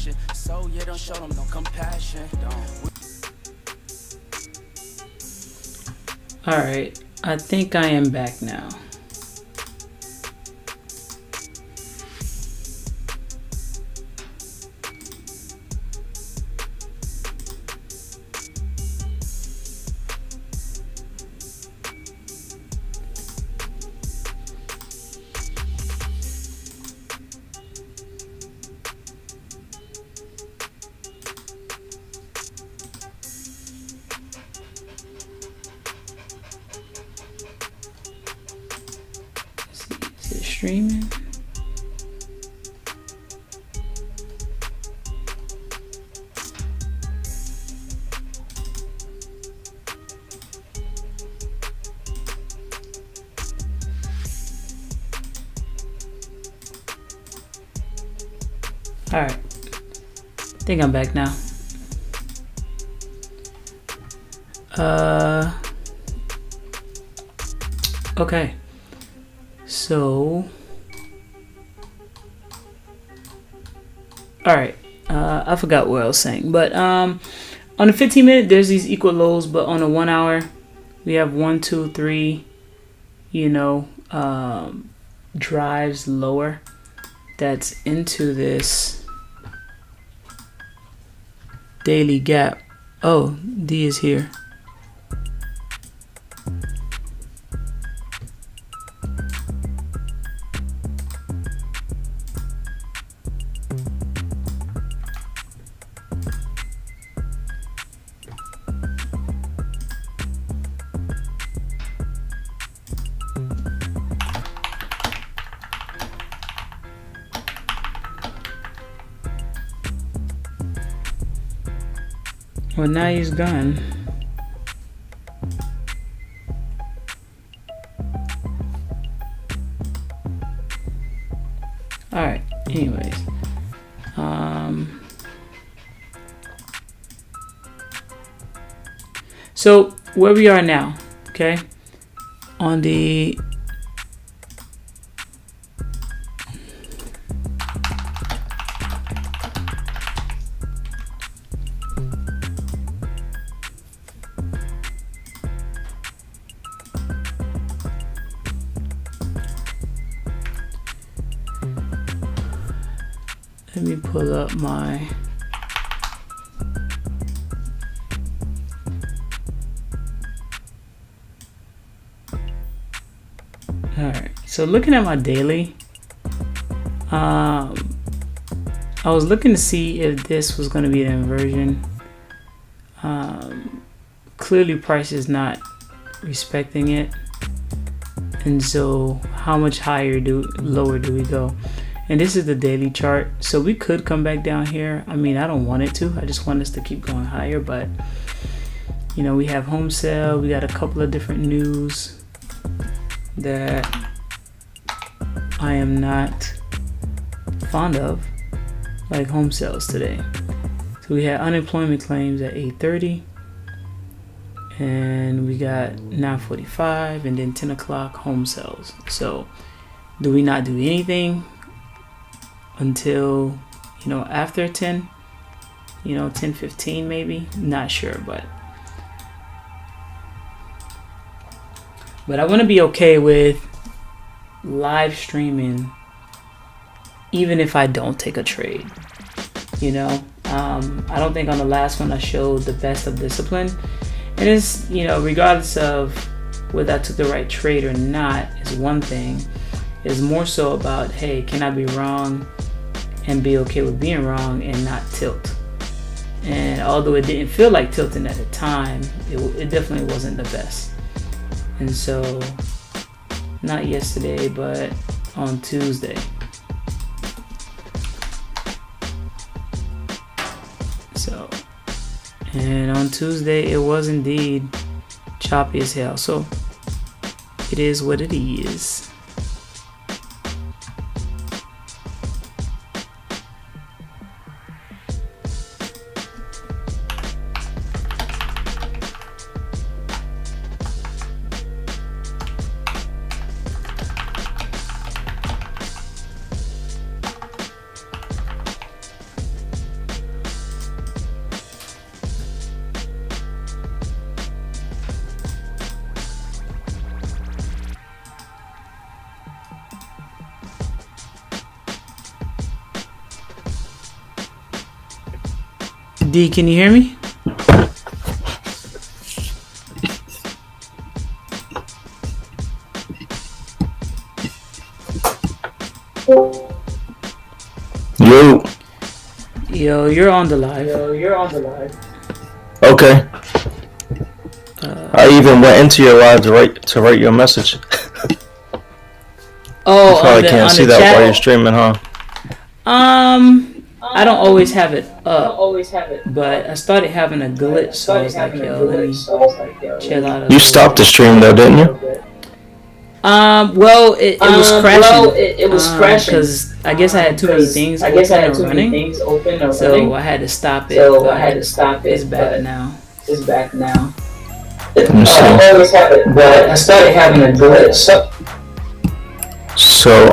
passion. So yeah, don't show them no compassion. All right, I think I am back now. Is it streaming? All right, I think I'm back now. Okay, so all right, I forgot what I was saying, but on the 15-minute there's these equal lows, but on the 1 hour we have 1, 2, 3, drives lower that's into this daily gap. Oh, D is here. Well, now he's gone. All right, anyways. So where we are now, okay? On the let me pull up my all right, so looking at my daily, I was looking to see if this was going to be an inversion. Clearly price is not respecting it, and so how much lower do we go? And this is the daily chart, so we could come back down here. I mean, I don't want it to, I just want us to keep going higher, but we have home sale, we got a couple of different news that I am not fond of, like home sales today. So we had unemployment claims at 8:30, and we got 9:45, and then 10 o'clock home sales. So do we not do anything until after 10, 10:15 maybe? Not sure, but I want to be okay with live streaming even if I don't take a trade. I don't think on the last one I showed the best of discipline, and it's regardless of whether I took the right trade or not is one thing. It's more so about, hey, can I be wrong and be okay with being wrong and not tilt? And although it didn't feel like tilting at the time, it definitely wasn't the best. And so, not yesterday, but on Tuesday. So, and on Tuesday, it was indeed choppy as hell. So, it is what it is. D, can you hear me? Yo, you're on the live. Okay. I even went into your live to write your message. Oh, you probably can't see that chat? while you're streaming, huh? I don't always have it up, but I started having a glitch, so I was like, yo, let me chill out. You stopped the stream though, didn't you? Well, it was crashing. It was crashing because I guess I had too many things running. So I had to stop it. It's back now. Let me see. I always have it, but I started having a glitch. So,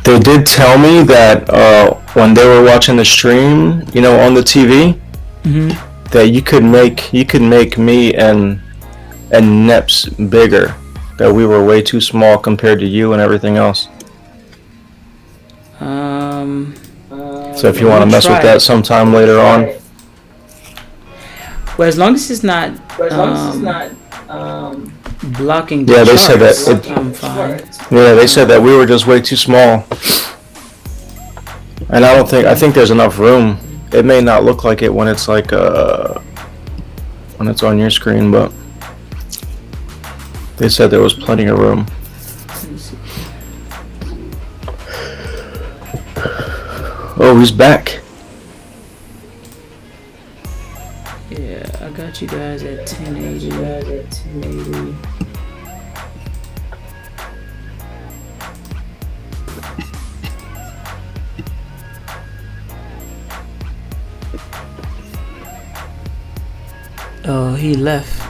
they did tell me that when they were watching the stream, you know, on the TV, that you could make me and Neps bigger. That we were way too small compared to you and everything else. So if you want to mess with that sometime later on. Well, as long as it's not blocking the yeah, they charts, said that I'm fine. Yeah, they said that we were just way too small. And I think there's enough room. It may not look like it when it's like when it's on your screen, but they said there was plenty of room. Oh, he's back. Yeah, I got you guys at 1080. Oh, he left.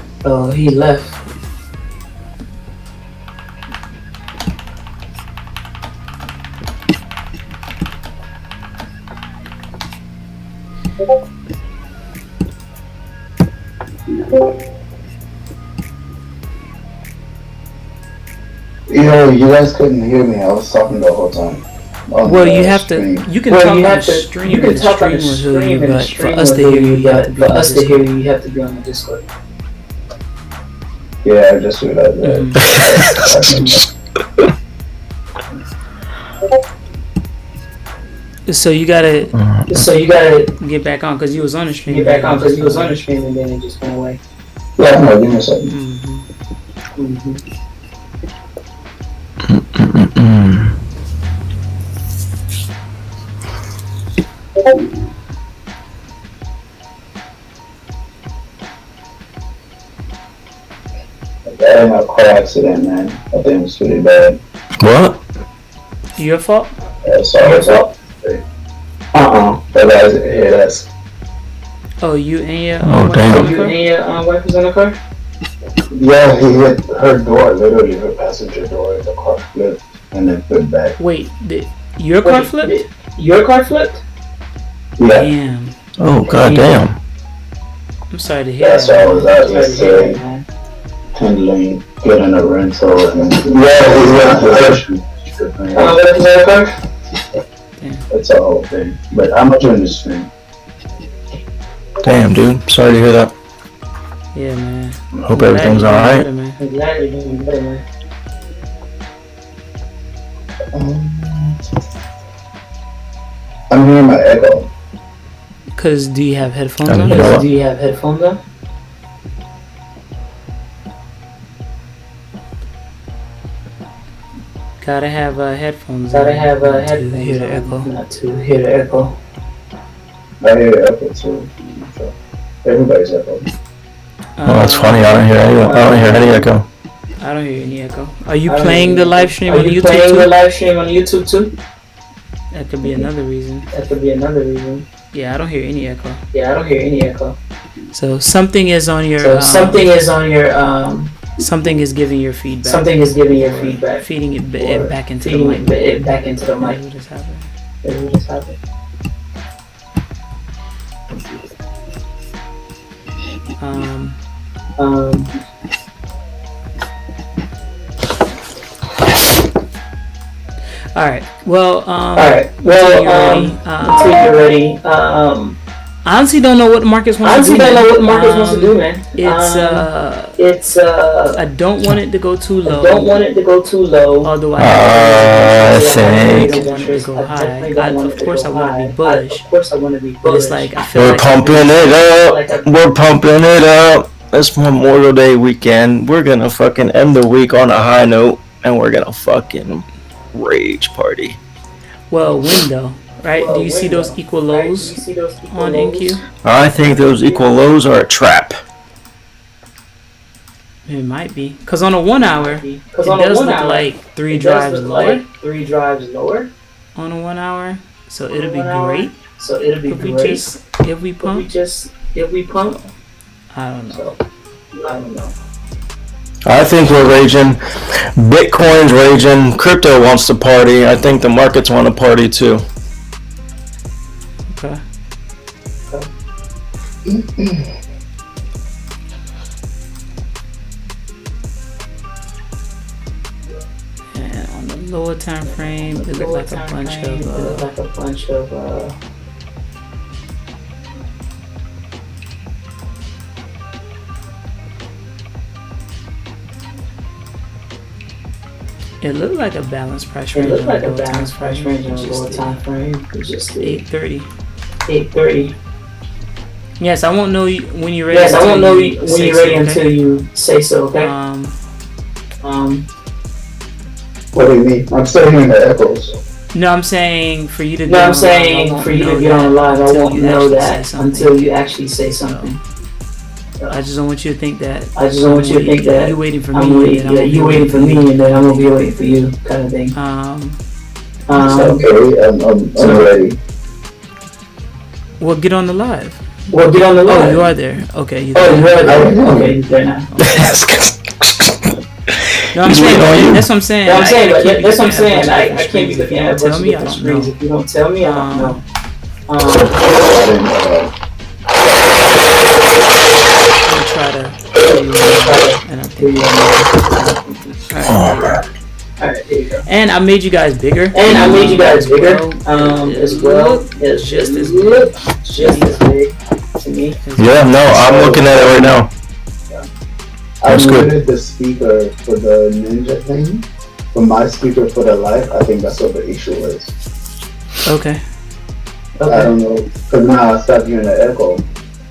Yo, you guys couldn't hear me. I was talking the whole time. Well, you have to. You can talk on the stream. You can talk on the stream, but for us to hear you, you have to be on the Discord. Yeah, I just realized that. So you gotta get back on because you was on the stream. And then it just went away. Yeah, no, give me a second. That ain't a car accident, man. I think it was pretty bad. What? Your fault? That's all your fault. That's. Oh, you and your damn. wife was in the car? Yeah, he hit her door, literally her passenger door. The car flipped and then flipped back. Wait, your car flipped? Yeah. Damn. Oh, goddamn. I'm sorry to hear That's why I was out yesterday, handling, getting a rental, and he went to That's the whole thing. But I'm not doing this thing. Damn, dude. Sorry to hear that. Yeah, man. Hope everything's alright. I'm glad you're doing better, man. I'm hearing my echo. Cause do you have headphones You on? know what? Gotta have headphones on. To hear the echo. Not to hear the echo. I hear the echo too. So everybody's echo. Oh, that's funny. I don't hear any echo. I don't hear any echo. Are you playing the live stream on YouTube too? That could be another reason. Yeah, I don't hear any echo. So something is on your. Something is giving your feedback. Feeding it back into the mic. What just happened? All right. Well, until you're ready, I honestly don't know what the markets wants to do. Man. It's I don't want it to go too low. Although I think don't want it to go high. Of course, I want to be bullish. But it's like I feel we're like pumping it up. We're pumping it up. It's Memorial Day weekend. We're gonna fucking end the week on a high note, and we're gonna fucking rage party. Well, when though? Right? Do you see those equal lows on NQ? I think those equal lows are a trap. It might be. Because on a 1 hour, it does look like 3 drives lower. On a 1 hour. So it'll be great. If we pump. I don't know. I think we're raging. Bitcoin's raging. Crypto wants to party. I think the markets want to party too. Okay. And on the lower time frame, it looked like a bunch of. It looked like a balanced price range. On the lower time frame. It's just 8:30. Yes, I won't know when you're ready. Until you say so. Okay. What do you mean? I'm still hearing the echoes. No, I'm saying for you to. Get on the live, I won't know that until you actually say something. I just don't want you to think that. You're waiting for me. You waiting for me, and then I'm gonna be waiting for you, kind of thing. Okay, I'm ready. Well, get on the live. Oh, you are there. Okay, you're there. Okay, you're there now. No, I'm saying, that's what I'm saying. I can't be looking at tell me, I don't know. If you don't tell me, I don't know. I'm gonna try to and I'll put you Alright, there you go. And I made you guys bigger. As well. It's just as big to me. Yeah, no, I'm looking at it right now. I muted the speaker for the Ninja thing. For my speaker for the live, I think that's what the issue is. Okay. I don't know, because now I start hearing the echo.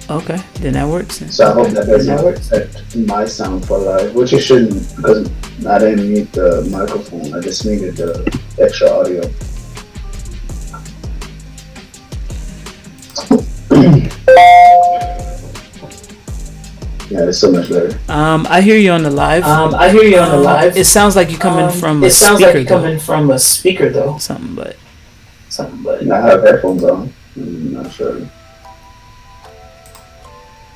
Okay, then that works. So I hope that doesn't affect my sound for live, which it shouldn't, because I didn't mute the microphone. I just needed the extra audio. Yeah, it's so much better. I hear you on the live. It sounds like you're coming from a speaker though. Something, but. And I have headphones on. I'm not sure.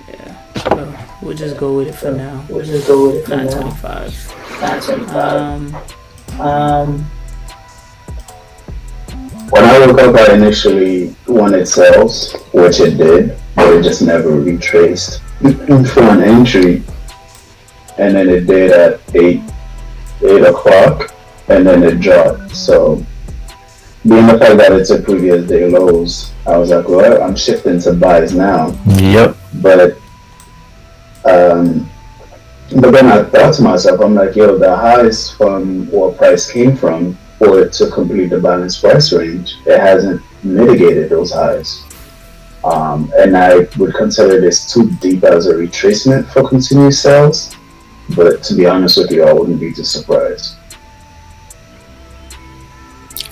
Yeah. So we'll just go with it for now. 925. When I woke up, I initially wanted sales, which it did, but it just never retraced for an entry. And then it did at 8 o'clock, and then it dropped. So, being the fact that it's a previous day lows, I was like, well, I'm shifting to buys now. Yep. But then I thought to myself, I'm like, yo, the highs from where price came from for it to complete the balanced price range, it hasn't mitigated those highs. And I would consider this too deep as a retracement for continued sales. But to be honest with you, I wouldn't be too surprised.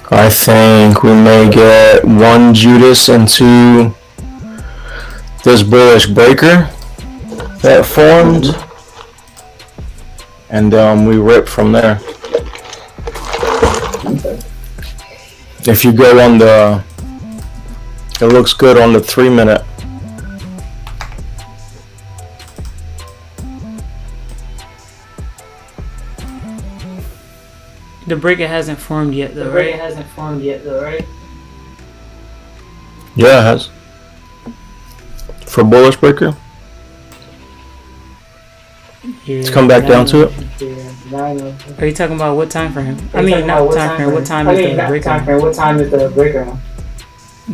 I think we may get one Judas into this bullish breaker that formed, and we rip from there. Okay. If you go on it looks good on the 3 minute. The breaker hasn't formed yet though, right? Yeah, it has. For bullish breaker? Yeah, Let's come back down to it. Are you talking about what time frame? I mean, not time frame. What time is the breaker? What time is the breaker? Are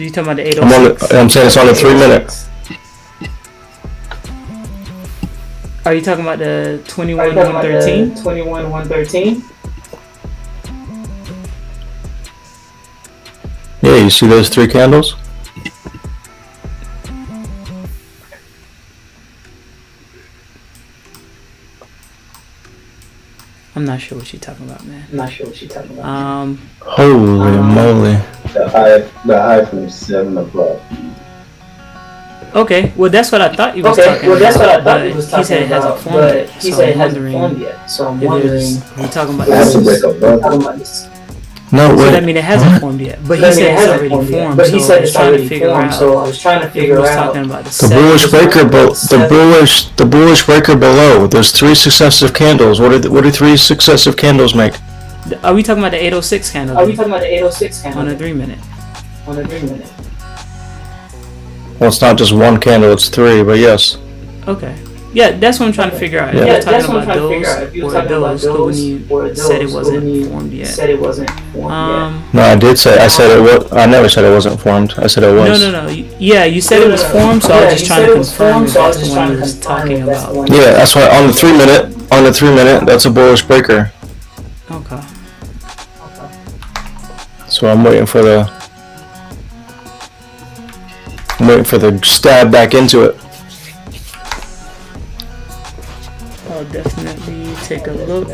you talking about the 806? I'm saying it's on the 3 minute. Are you talking about the 21-113? 21-113? Yeah, you see those 3 candles? I'm not sure what you're talking about, man. Holy moly. The high from 7 o'clock. Okay, well that's what I thought you was talking about. But he said it hasn't formed yet. So I'm wondering. You're talking about It has to break up, bro. No, So wait. that mean it hasn't formed yet. But he said it's already formed. But he said it's already formed. out. So I was trying to He figure was out talking about The bullish breaker, the bullish breaker below. There's 3 successive candles. What do 3 successive candles make? Are we talking about the 806 candle? Are we talking about the 806 candle? On a 3 minute. Well, it's not just 1 candle, it's 3, but yes. Okay. Yeah, that's what I'm trying to figure out. Yeah. If you're talking about those or those, but when you said it wasn't formed yet. No, I said it was. I never said it wasn't formed. I said it was. No. Yeah, you said it was formed, so I was just trying to confirm if that's the one you was talking about. Yeah, that's why on the 3 minute, that's a bullish breaker. Okay. So I'm waiting for the stab back into it. I'll definitely take a look.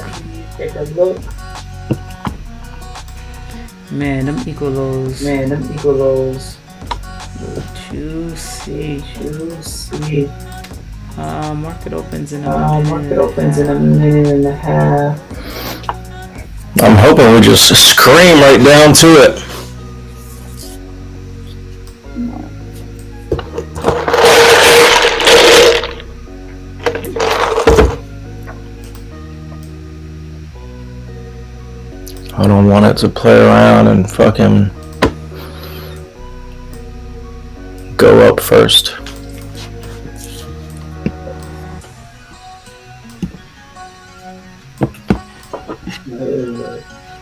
Man, them equal lows. Juicy. Market opens in a minute and a half. I'm hoping we just scream right down to it. I don't want it to play around and fucking go up first.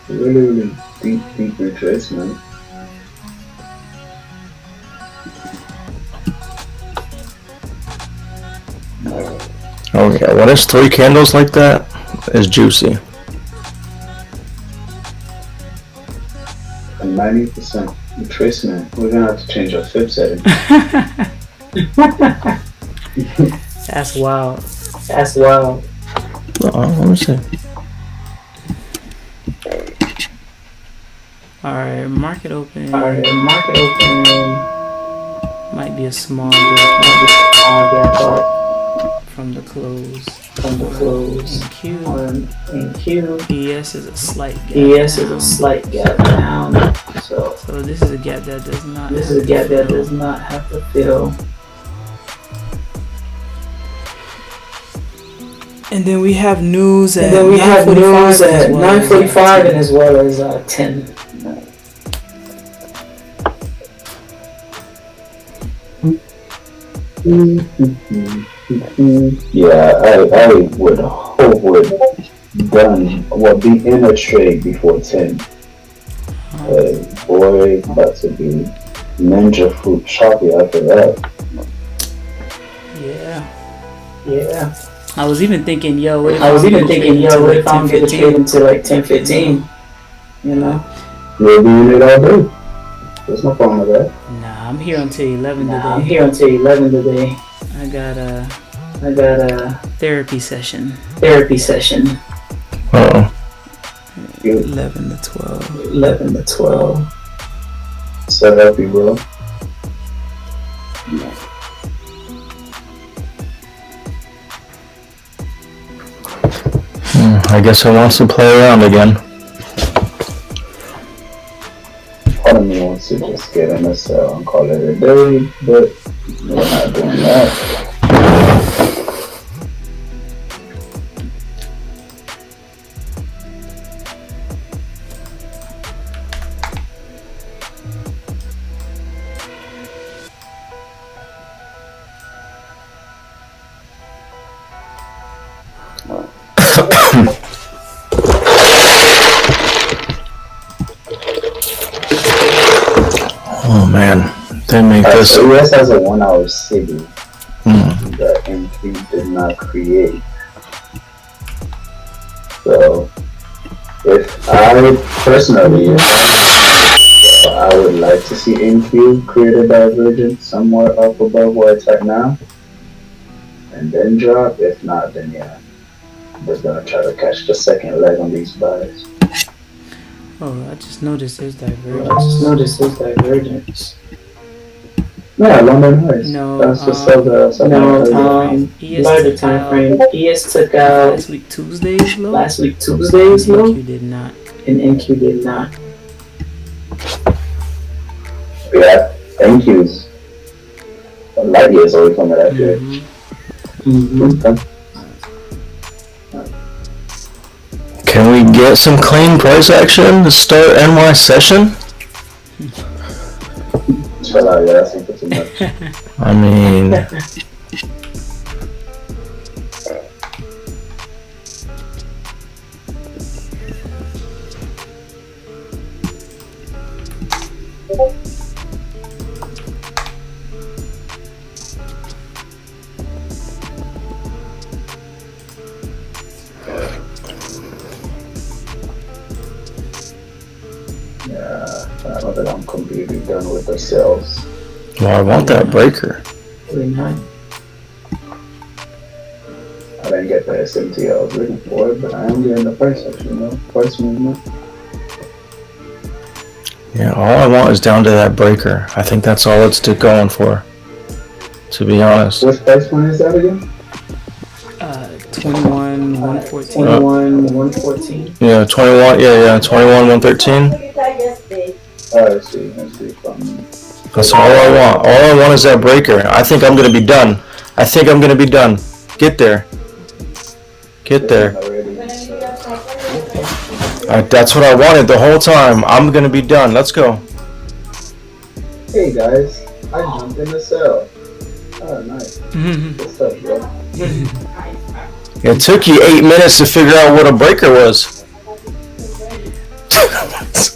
Really deep retracement. Oh yeah, when it's 3 candles like that, it's juicy. 90% retracement. We're gonna have to change our fib setting. That's wild. Let me see. Alright, market open. Might be a small gap from the close. In Q. ES is a slight gap down. So this is a gap that does not have to fill. And then we have news at 9:45 and as well as 10. Yeah, I would hope we're done. Be in a trade before 10. Boy, about to be ninja fruit choppy after that. Yeah. I was even thinking, what if I'm gonna trade into like 10:15? You know? You'll be in it all day. There's no problem with that. Nah, I'm here until 11 today. I got a therapy session. Uh-oh. 11 to 12. So happy, bro. I guess it wants to play around again. Part of me wants to just get in a cell and call it a day, but we're not doing that. They make this. So US has a 1 hour city that MP did not create. So, if I personally, I would like to see NQ create a divergence somewhere up above where it's at now, and then drop. If not, then yeah, I'm just gonna try to catch the second leg on these buys. Oh, I just noticed there's divergence. Yeah, London highs. No, That's just so the larger time frame. ES took out last week Tuesday's low. NQ did not. and NQ did not. Yeah, NQ's light years away from it actually. Okay. Can we get some clean price action to start NY session? Chill out, yeah, that's too much. I mean, Yeah, I don't think I'm completely done with the sales. well, I want that breaker. 49. I didn't get the SMT I was looking for, but I am getting the price action, price movement. Yeah, all I want is down to that breaker. I think that's all it's going for, to be honest. Which price point is that again? 21, 114. 21, 114. Yeah, 21, yeah, 21, 113. I see. That's all I want. All I want is that breaker. I think I'm gonna be done. Get there. That's what I wanted the whole time. I'm gonna be done. Let's go. Hey guys, I jumped in the cell. Oh, nice. Good stuff, bro. It took you 8 minutes to figure out what a breaker was.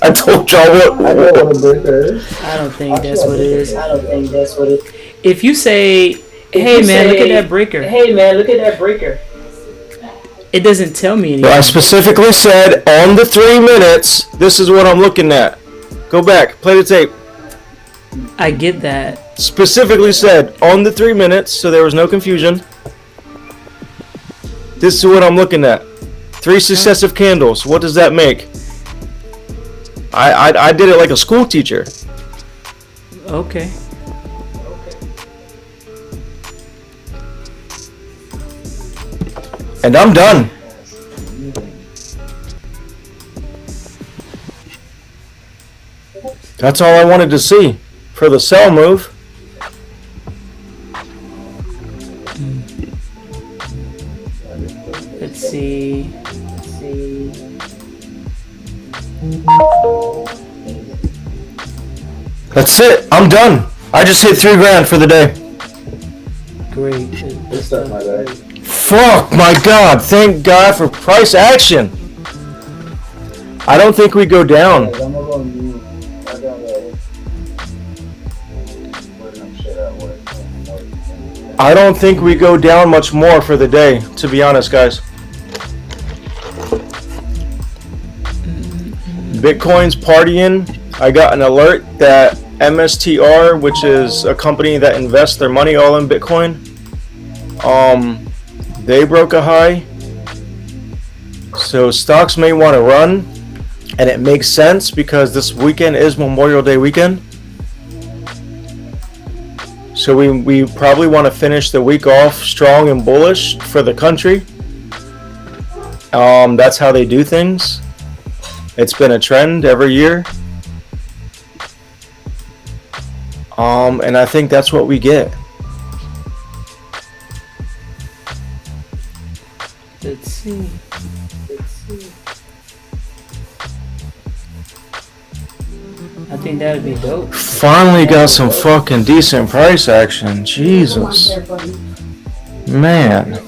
I told y'all I know what a breaker is. I don't think that's what it is. I don't think that's what it is. If you say, hey man, look at that breaker, it doesn't tell me anything. I specifically said on the 3 minutes, this is what I'm looking at. Go back, play the tape. I get that. Specifically said on the 3 minutes, so there was no confusion. This is what I'm looking at. 3 successive candles. What does that make? I did it like a school teacher. Okay. And I'm done. That's all I wanted to see for the sell move. Let's see. That's it. I'm done. I just hit $3,000 for the day. Great. Good stuff, my guy. Fuck my god. Thank God for price action. I don't think we go down. Guys, I'm gonna go on mute. I gotta put some shit at work. I don't think we go down much more for the day, to be honest, guys. Bitcoin's partying. I got an alert that MSTR, which is a company that invests their money all in Bitcoin, they broke a high. So stocks may want to run, and it makes sense because this weekend is Memorial Day weekend. So we probably want to finish the week off strong and bullish for the country. That's how they do things. It's been a trend every year. And I think that's what we get. Let's see. I think that would be dope. Finally got some fucking decent price action. Jesus. Man.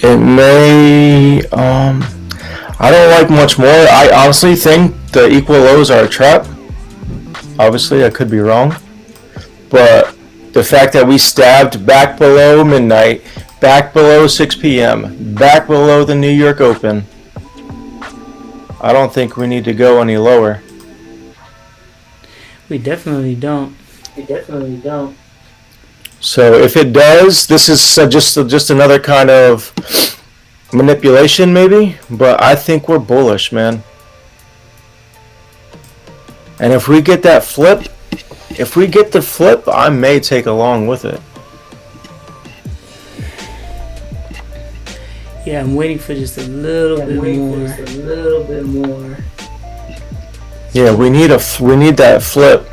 It may, I don't like much more. I honestly think the equal lows are a trap. Obviously, I could be wrong. But the fact that we stabbed back below midnight, back below 6 p.m., back below the New York Open, I don't think we need to go any lower. We definitely don't. So if it does, this is just another kind of manipulation maybe, but I think we're bullish, man. And if we get that flip, I may take along with it. Yeah, I'm waiting for just a little bit more. Yeah, we need that flip.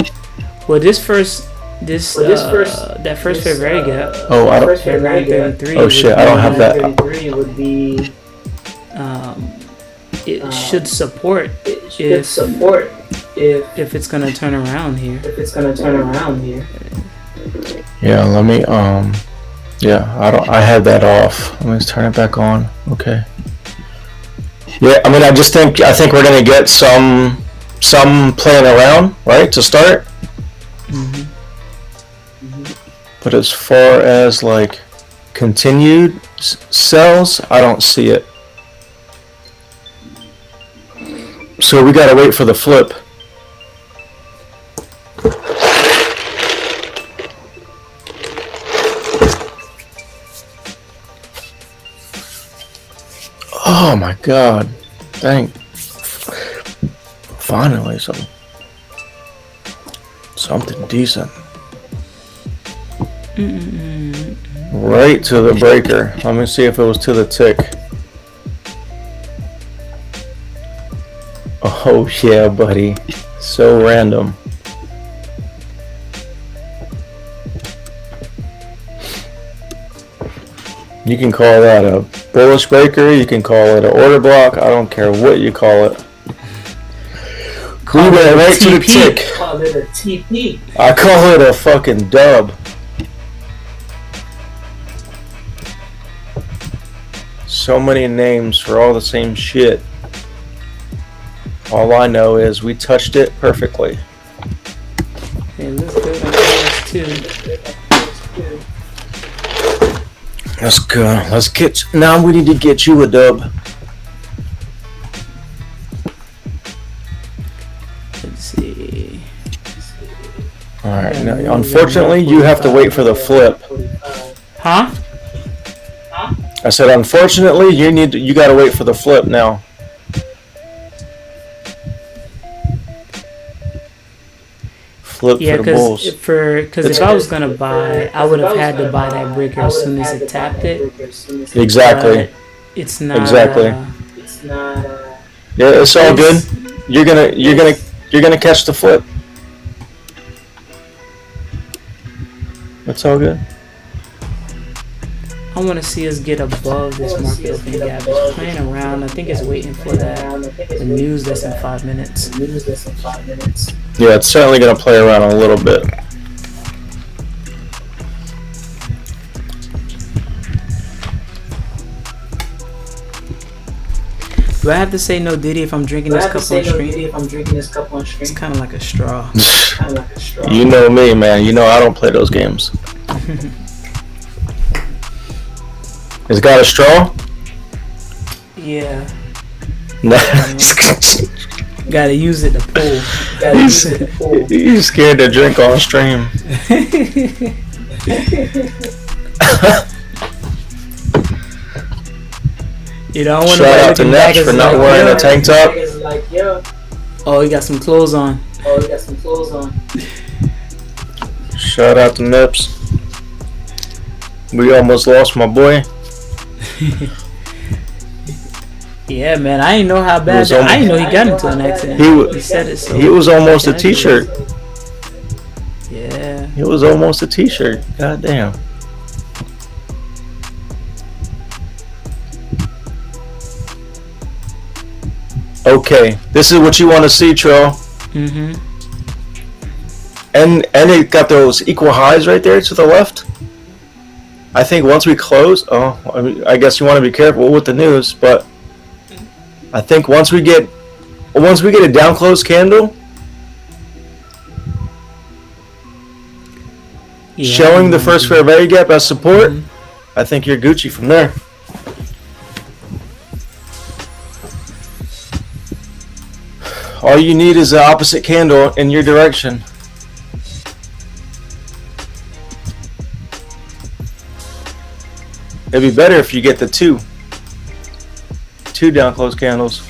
Well, that first February gap. Oh, I don't. February 33. Oh shit, I don't have that. 33 would be. It should support. If it's gonna turn around here. Yeah, let me yeah, I had that off. Let me just turn it back on. Okay. Yeah, I mean I think we're gonna get some playing around, right, to start. But as far as like continued sells, I don't see it. So we gotta wait for the flip. Oh my god. Finally something decent. Right to the breaker. Let me see if it was to the tick. Oh yeah, buddy. So random. You can call that a bullish breaker, you can call it an order block, I don't care what you call it. We went right to the tick. Call it a TP. I call it a fucking dub. So many names for all the same shit. All I know is we touched it perfectly. It looks good on this too. That's good. Now we need to get you a dub. Let's see. Alright, now unfortunately you have to wait for the flip. Huh? I said unfortunately you gotta wait for the flip now. Flip for the bulls. Because if I was gonna buy, I would have had to buy that breaker as soon as it tapped it. Exactly. But it's not. Exactly. Yeah, it's all good. You're gonna catch the flip. It's all good. I want to see us get above this market opening gap. It's playing around. I think it's waiting for the news that's in 5 minutes. Yeah, it's certainly going to play around a little bit. Do I have to say no Diddy if I'm drinking this cup on stream? It's kind of like a straw. You know me, man. You know I don't play those games. It's got a straw? Yeah. Gotta use it to pull. You scared to drink on stream. You don't want Shout out to Nex for not wearing a tank top. Oh, he got some clothes on. Shout out to Nips. We almost lost my boy. Yeah, man, I didn't know how bad. I didn't know he got into an accident. He said it. So he was almost a T-shirt. Yeah. He was almost a T-shirt. God damn. Okay, this is what you want to see, Tro. And it got those equal highs right there to the left. I think once we close, I guess you want to be careful with the news, but I think once we get a down close candle showing the first fair value gap as support, I think you're Gucci from there. All you need is the opposite candle in your direction. It'd be better if you get the two down close candles.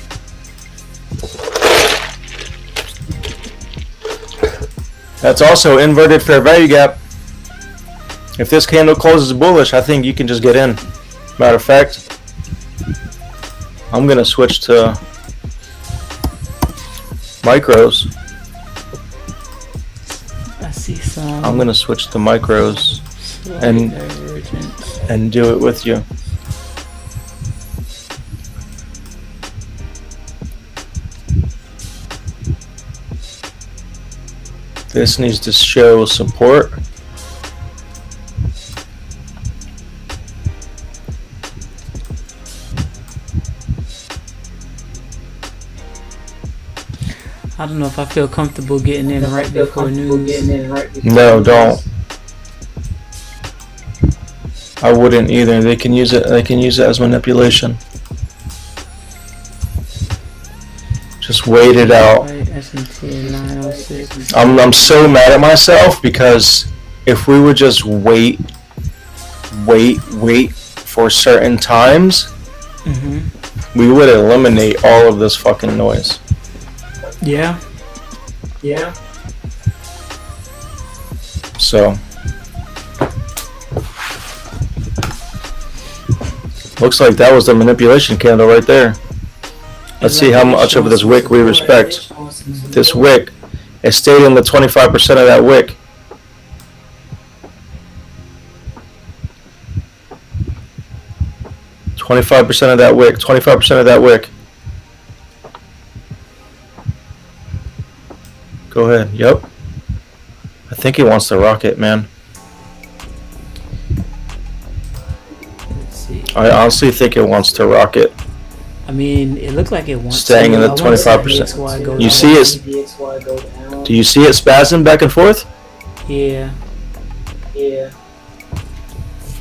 That's also inverted fair value gap. If this candle closes bullish, I think you can just get in. Matter of fact, I'm gonna switch to micros. I see some. I'm gonna switch to micros and do it with you. This needs to show support. I don't know if I feel comfortable getting in right before news. No, don't. I wouldn't either. They can use it. They can use it as manipulation. Just wait it out. I'm so mad at myself because if we would just wait for certain times, we would eliminate all of this fucking noise. Yeah. So looks like that was the manipulation candle right there. Let's see how much of this wick we respect. This wick, it stayed in the 25% of that wick. $25% of that wick. 25% of that wick. Go ahead. Yep. I think he wants to rock it, man. Let's see. I honestly think it wants to rock it. I mean, it looks like it wants Staying to. in the 25%. You see it? Do you see it spazzing back and forth? Yeah.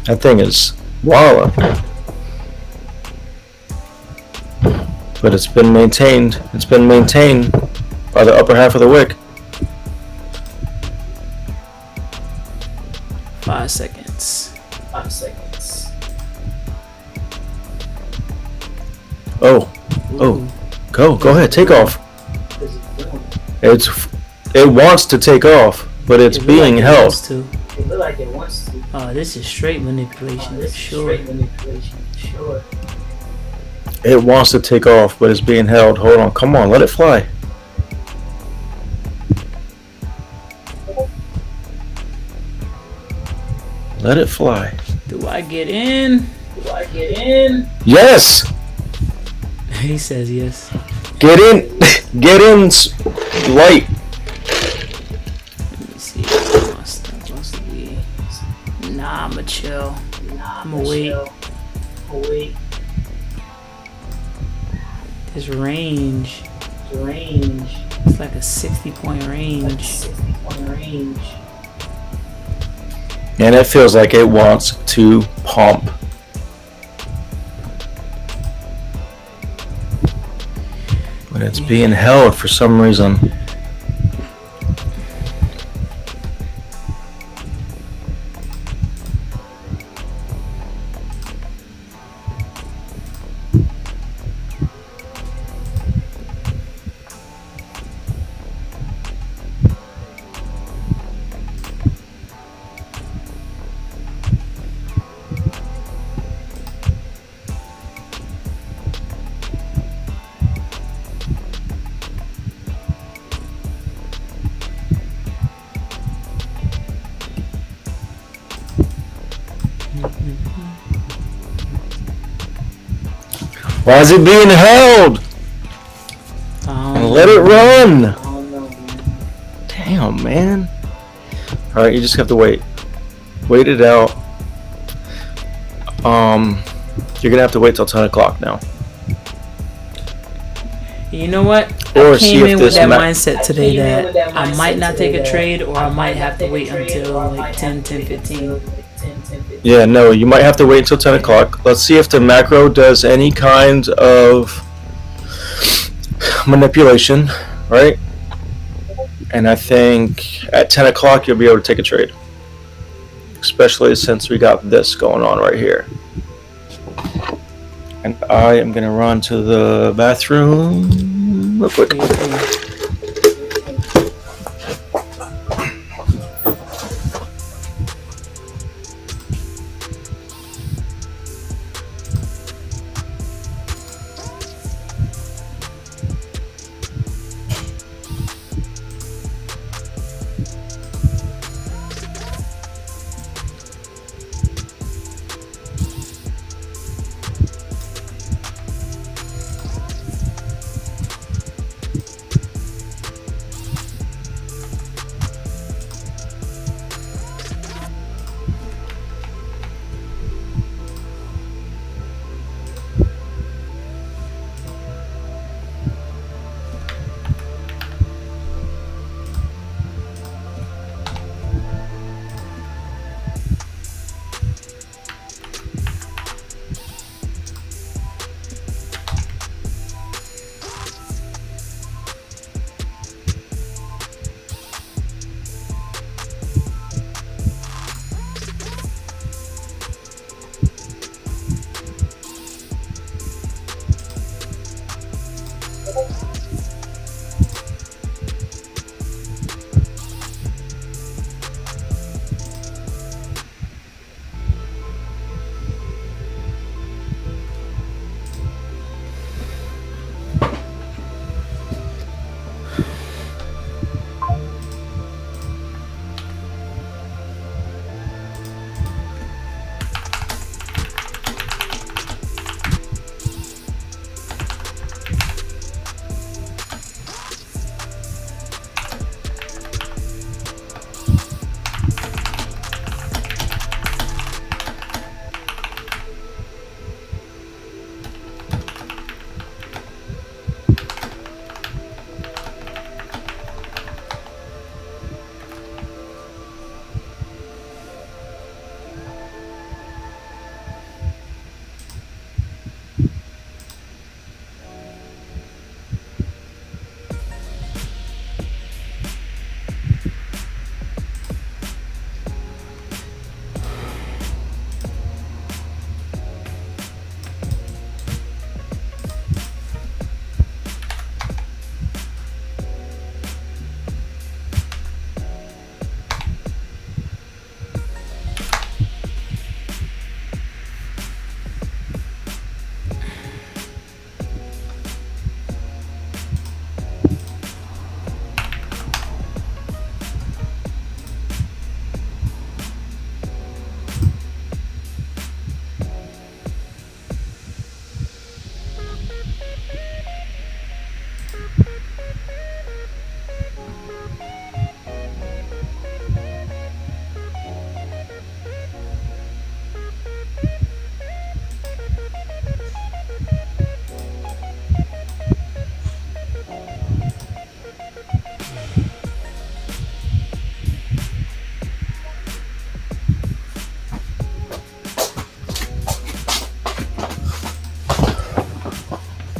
That thing is walla. But it's been maintained. It's been maintained by the upper half of the wick. 5 seconds. Oh, go ahead, take off. It wants to take off, but it's being held. Oh, this is straight manipulation. Sure. It wants to take off, but it's being held. Hold on, come on, let it fly. Let it fly. Do I get in? Yes! He says yes. Get in! Get in light. Let me see what my stuff wants to be. Nah, I'ma chill. I'ma wait. This range. It's like a 60-point range. And it feels like it wants to pump. But it's being held for some reason. Why is it being held? Let it run. Damn, man. Alright, you just have to wait. Wait it out. You're gonna have to wait till 10 o'clock now. You know what? Or I see came if in with this that ma- mindset today that I might not take a trade, or I might have to wait until like 10, 15. Yeah, no, you might have to wait until 10 o'clock. Let's see if the macro does any kind of manipulation, right? And I think at 10 o'clock you'll be able to take a trade. Especially since we got this going on right here. And I am going to run to the bathroom real quick.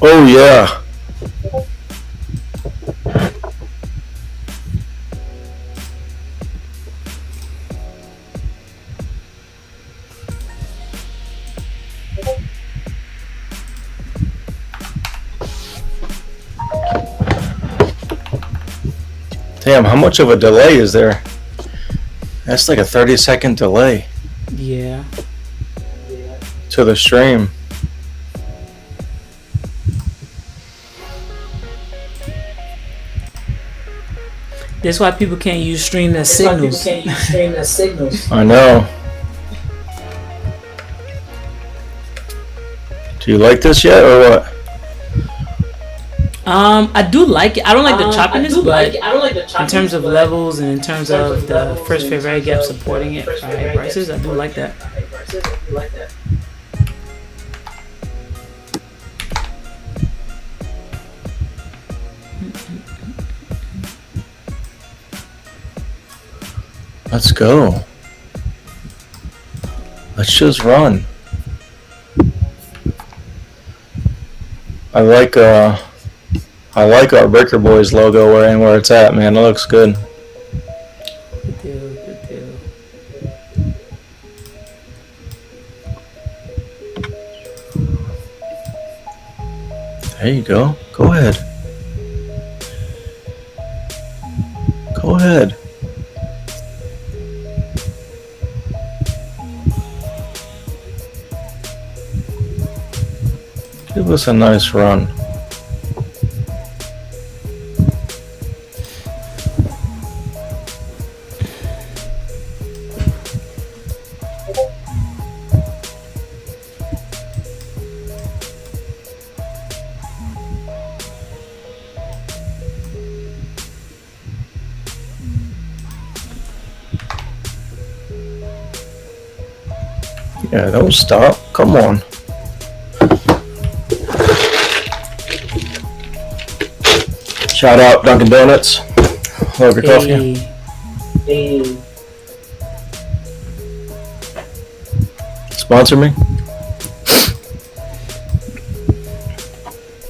Oh yeah. Damn, how much of a delay is there? That's like a 30-second delay Yeah. to the stream. That's why people can't use stream as signals. I know. Do you like this yet or what? I do like it. I don't like the choppiness, but in terms of levels and in terms of the first fair value gap supporting it for high prices, I do like that. Let's go. Let's just run. I like our Breaker Boys logo where it's at, man. It looks good. Good deal, good deal. There you go. Go ahead. Go ahead. Give us a nice run. Yeah, don't stop. Come on. Shout out Dunkin' Donuts. Love your coffee. Hey. Sponsor me.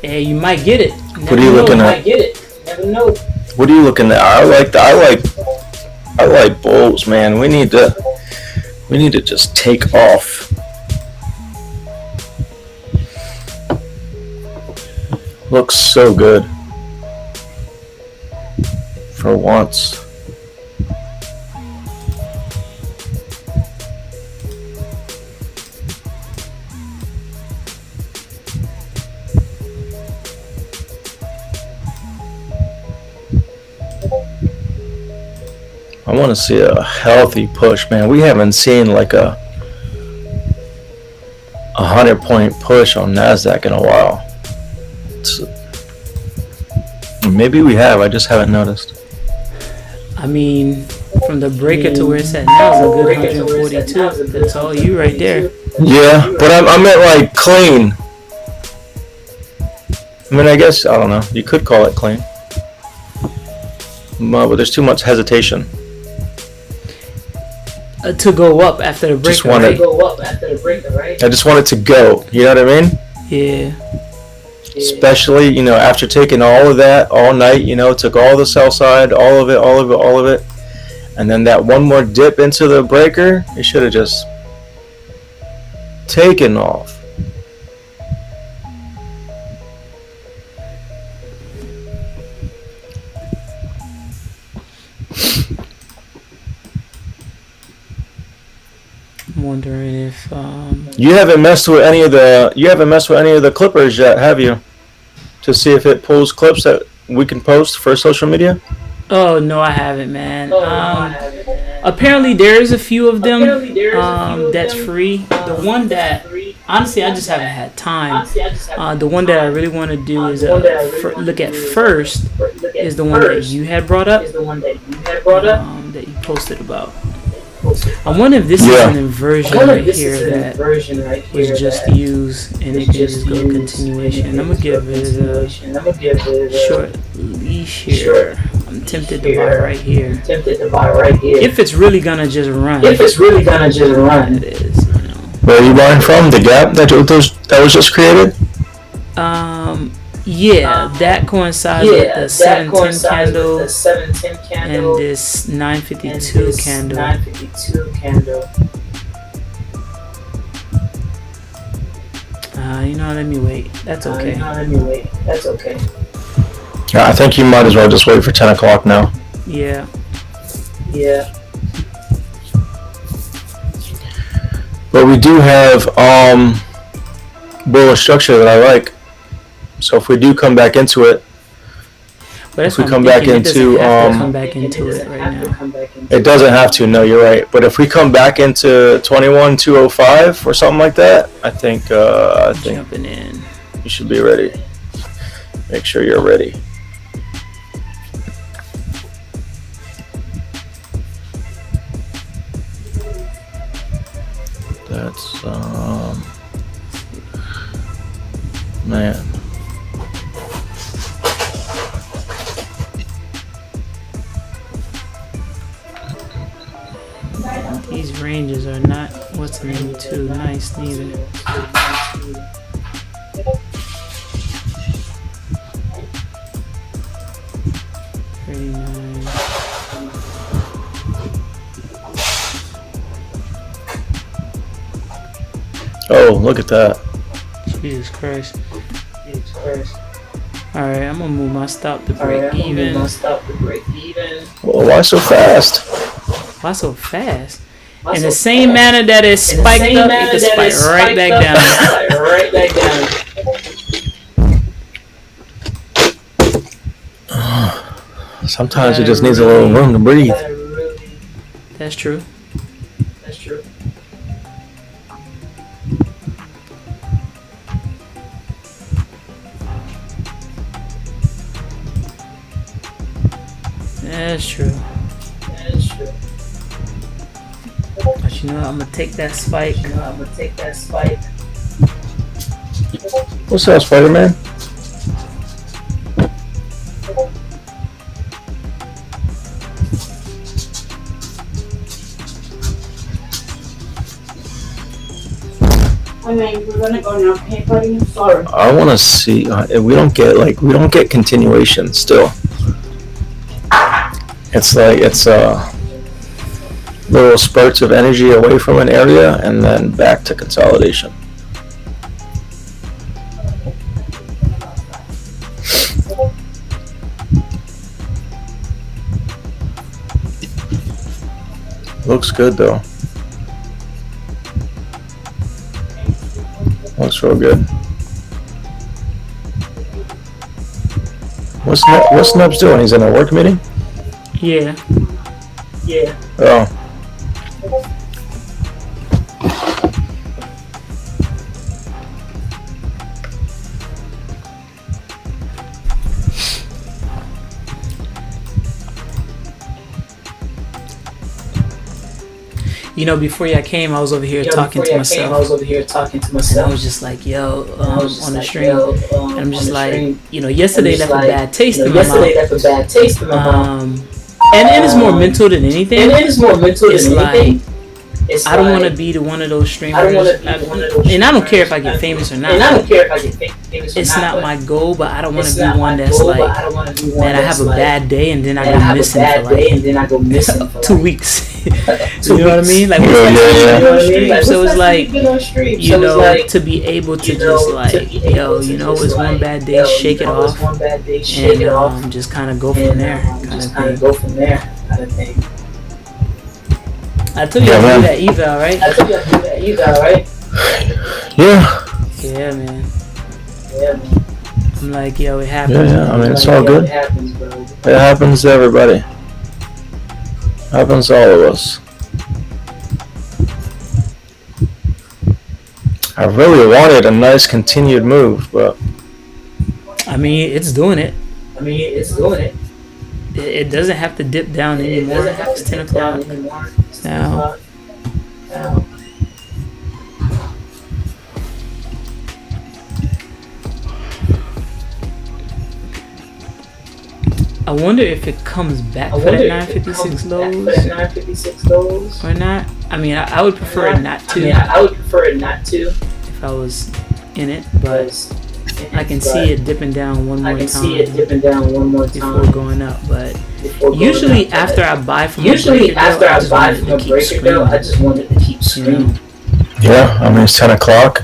Hey, you might get it. What are you looking at? Never know. What are you looking at? I like Boyz, man. We need to just take off. Looks so good. For once. I want to see a healthy push, man. We haven't seen like a 100-point push on NASDAQ in a while. Maybe we have, I just haven't noticed. I mean, from the breaker to where it's at now is a good 142. That's all you right there. Yeah, but I meant like clean. I mean, I guess, I don't know. You could call it clean. But there's too much hesitation. To go up after the breaker, Just want it. right? I just want it to go. You know what I mean? Yeah. Especially, you know, after taking all of that all night, you know, took all the sell side, all of it. And then that one more dip into the breaker, it should have just taken off. I'm wondering if You haven't messed with any of the clippers yet, have you? To see if it pulls clips that we can post for social media? Oh no, I haven't, man. Apparently there is a few of them that's free. The one that honestly I just haven't had time. The one that I really want to do is look at first is the one that you had brought up. That you posted about. I wonder if this is an inversion right here that was just used and it can just go continuation. I'm gonna give it a short leash here. I'm tempted to buy right here. If it's really gonna just run. It is, you know. Where are you buying from? The gap that was just created? Yeah, that coincides with the 710 candle and this 952 candle. You know, let me wait. That's okay. Yeah, I think you might as well just wait for 10 o'clock now. Yeah. But we do have bullish structure that I like. So if we do come back into it, But if we come back into come back into it right now. it doesn't have to. No, you're right. But if we come back into 21,205 or something like that, I think Jumping in. you should be ready. Make sure you're ready. That's man. These ranges are not what's the name too nice neither. Oh, look at that. Jesus Christ. Alright, I'm gonna move my stop to break even. Well, why so fast? Why so fast? In the same manner that it spiked up, it could spike right back down. Sometimes it just needs a little room to breathe. That's true. That's true. But you know, I'm gonna take that spike. What's up, Spider-Man? We're gonna go now. Hey, buddy. Sorry. I want to see. We don't get continuation still. It's like little spurts of energy away from an area and then back to consolidation. Looks good though. Looks real good. What's Nebs doing? He's in a work meeting? Yeah. Oh. You know, before y'all came, I was over here talking to myself. And I was just like, yo, on the stream. And I'm just like, you know, yesterday left a bad taste in my mouth. And it's more mental than anything. It's like, I don't want to be one of those streamers. And I don't care if I get famous or not. It's not my goal, but I don't want to be one that's like, man, I have a bad day and then I go missing for like 2 weeks. You know what I mean? Like, so it's like, you know, to be able to just like, yo, you know, it's one bad day, shake it off, and just kind of go from there, kind of thing. I told you I'd do that eval, right? Yeah, man. I'm like, yo, it happens. Yeah, I mean, it's all good. It happens to everybody. Happens to all of us. I really wanted a nice continued move, but I mean, it's doing it. It doesn't have to dip down anymore. It's 10 o'clock now. I wonder if it comes back for that 956 lows or not. I mean, I would prefer it not to. If I was in it, but I can see it dipping down one more time before going up. But usually after I buy from a breaker, I just wanted to keep screaming. yeah, I mean, it's 10 o'clock.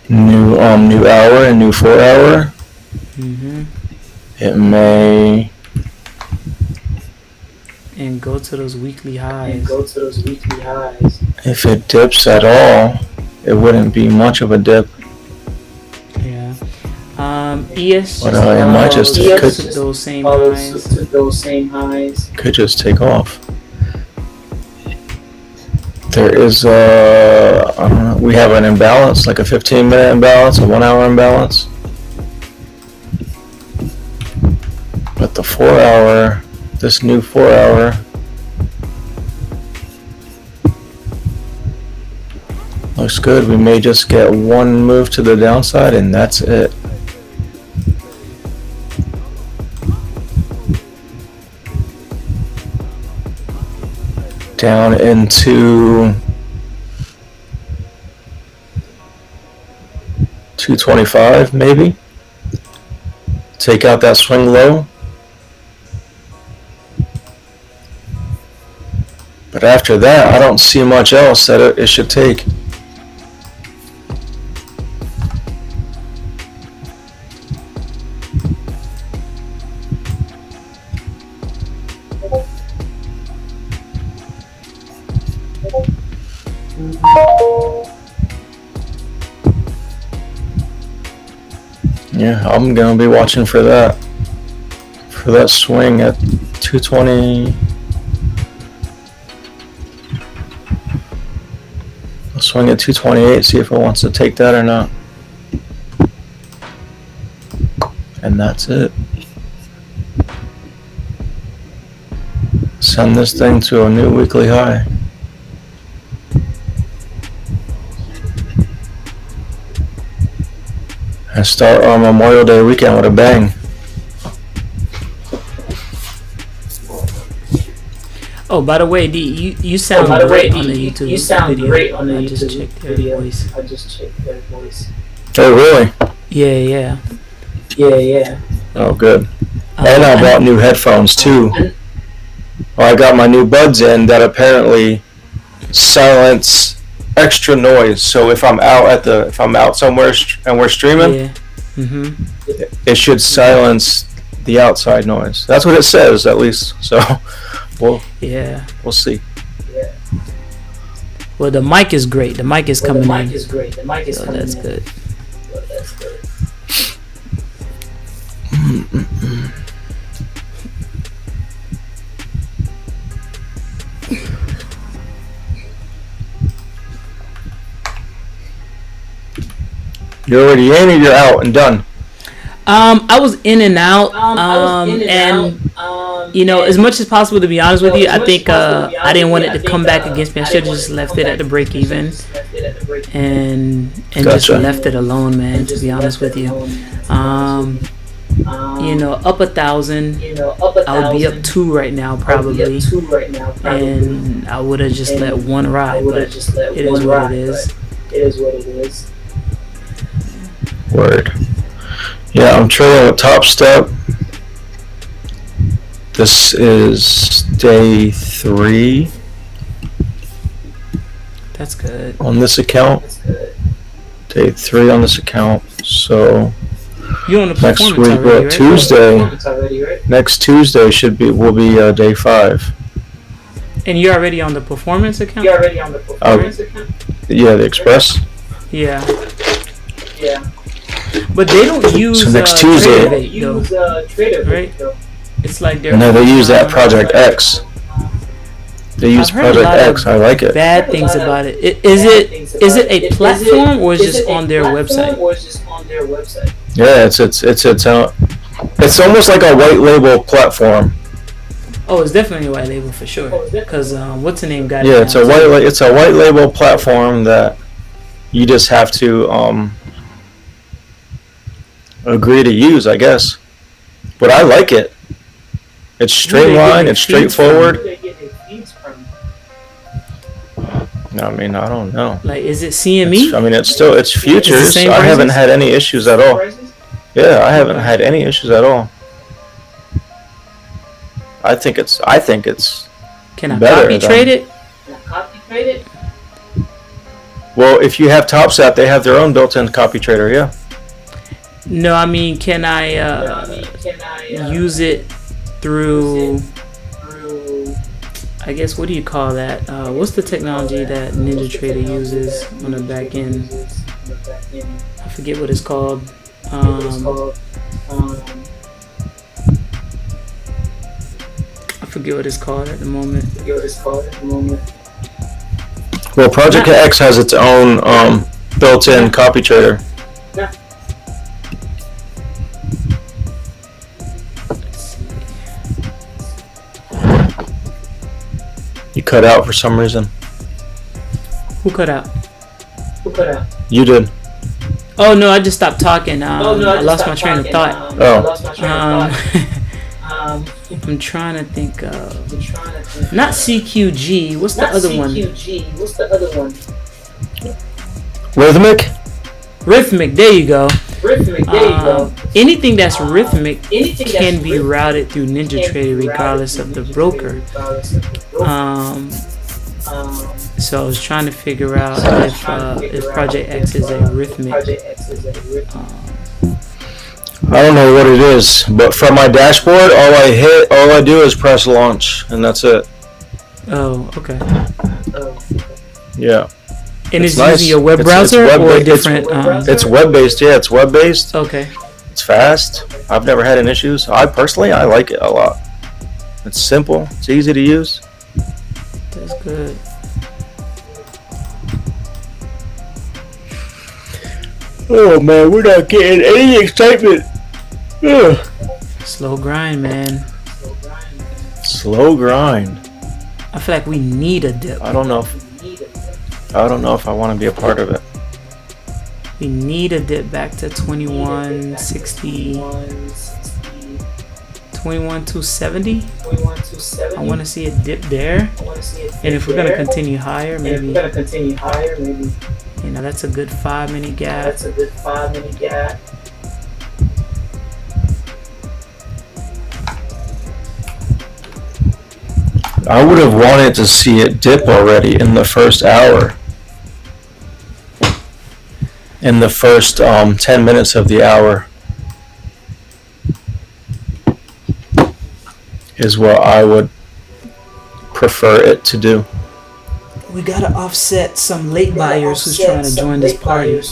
New hour and new 4 hour. Mm-hmm. It may And go to those weekly highs. If it dips at all, it wouldn't be much of a dip. Yeah. ES But it might just took those same highs. Could just take off. There is I don't know, we have an imbalance, like a 15-minute imbalance, a 1 hour imbalance. But the 4 hour, this new 4 hour, looks good. We may just get one move to the downside and that's it. down into 225 maybe. Take out that swing low. But after that, I don't see much else that it should take. Yeah, I'm gonna be watching for that swing at 220. I'll swing at 228, see if it wants to take that or not. And that's it. Send this thing to a new weekly high. And start on Memorial Day weekend with a bang. Oh, by the way, D, you sound great on the YouTube video. You sound great on the YouTube video. I just checked their voice. Oh, really? Yeah. Oh, good. And I bought new headphones too. I got my new buds in that apparently silence extra noise. So if I'm out somewhere and we're streaming, it should silence the outside noise. That's what it says, at least. So we'll see. Yeah. Well, the mic is great. The mic is coming in. That's good. You're already in or you're out and done? I was in and out. You know, as much as possible, to be honest with you, I think I didn't want it to come back against me. I should have just left it at the break even and just left it alone, man, to be honest with you. You know, up 1,000. I would be up 2 right now, probably. And I would have just let one ride, but it is what it is. Word. Yeah, I'm trailing with Top Step. This is day 3. That's good. On this account. Day 3 on this account. So you on the next week, already, right? Tuesday. Next Tuesday will be day 5. And you're already on the performance account? Yeah, the Express. Yeah. But they don't use next Tuesday. Right? It's like they're. No, they use that Project X. They use Project X. I like it. Bad things about it. Is it a platform or is it just on their website? Yeah, it's almost like a white label platform. Oh, it's definitely a white label for sure. Because what's the name? Got yeah, it's a white label platform that you just have to agree to use, I guess. But I like it. It's streamlined. It's straightforward. I mean, I don't know. Like, is it CME? It's futures. I haven't had any issues at all. Yeah, I haven't had any issues at all. I think it's. Can I better copy trade it? Well, if you have TopSat, they have their own built-in copy trader. Yeah. No, I mean, can I use it through? I guess, what do you call that? What's the technology that NinjaTrader uses on the back end? I forget what it's called. I forget what it's called at the moment. Well, Project X has its own built-in copy trader. You cut out for some reason. Who cut out? You did. Oh no, I just stopped talking. I lost my train of thought. I'm trying to think of not CQG. What's the other one? Rhythmic. Rhythmic. There you go. Anything that's rhythmic can be routed through NinjaTrader regardless of the broker. So I was trying to figure out if Project X is a rhythmic. I don't know what it is, but from my dashboard, all I do is press launch, and that's it. Oh, okay. Yeah. And it's nice. using your web browser or a different? It's web-based. Yeah, it's web-based. Okay. It's fast. I've never had any issues. I like it a lot. It's simple. It's easy to use. That's good. Oh man, we're not getting any excitement. Ugh. Slow grind, man. Slow grind. I feel like we need a dip. I don't know if I want to be a part of it. We need a dip back to 2160, 21270. I want to see a dip there. And if we're gonna continue higher, maybe. You know, that's a good 5-minute gap. I would have wanted to see it dip already in the first hour. In the first 10 minutes of the hour is what I would prefer it to do. We gotta offset some late buyers who's trying to join this party.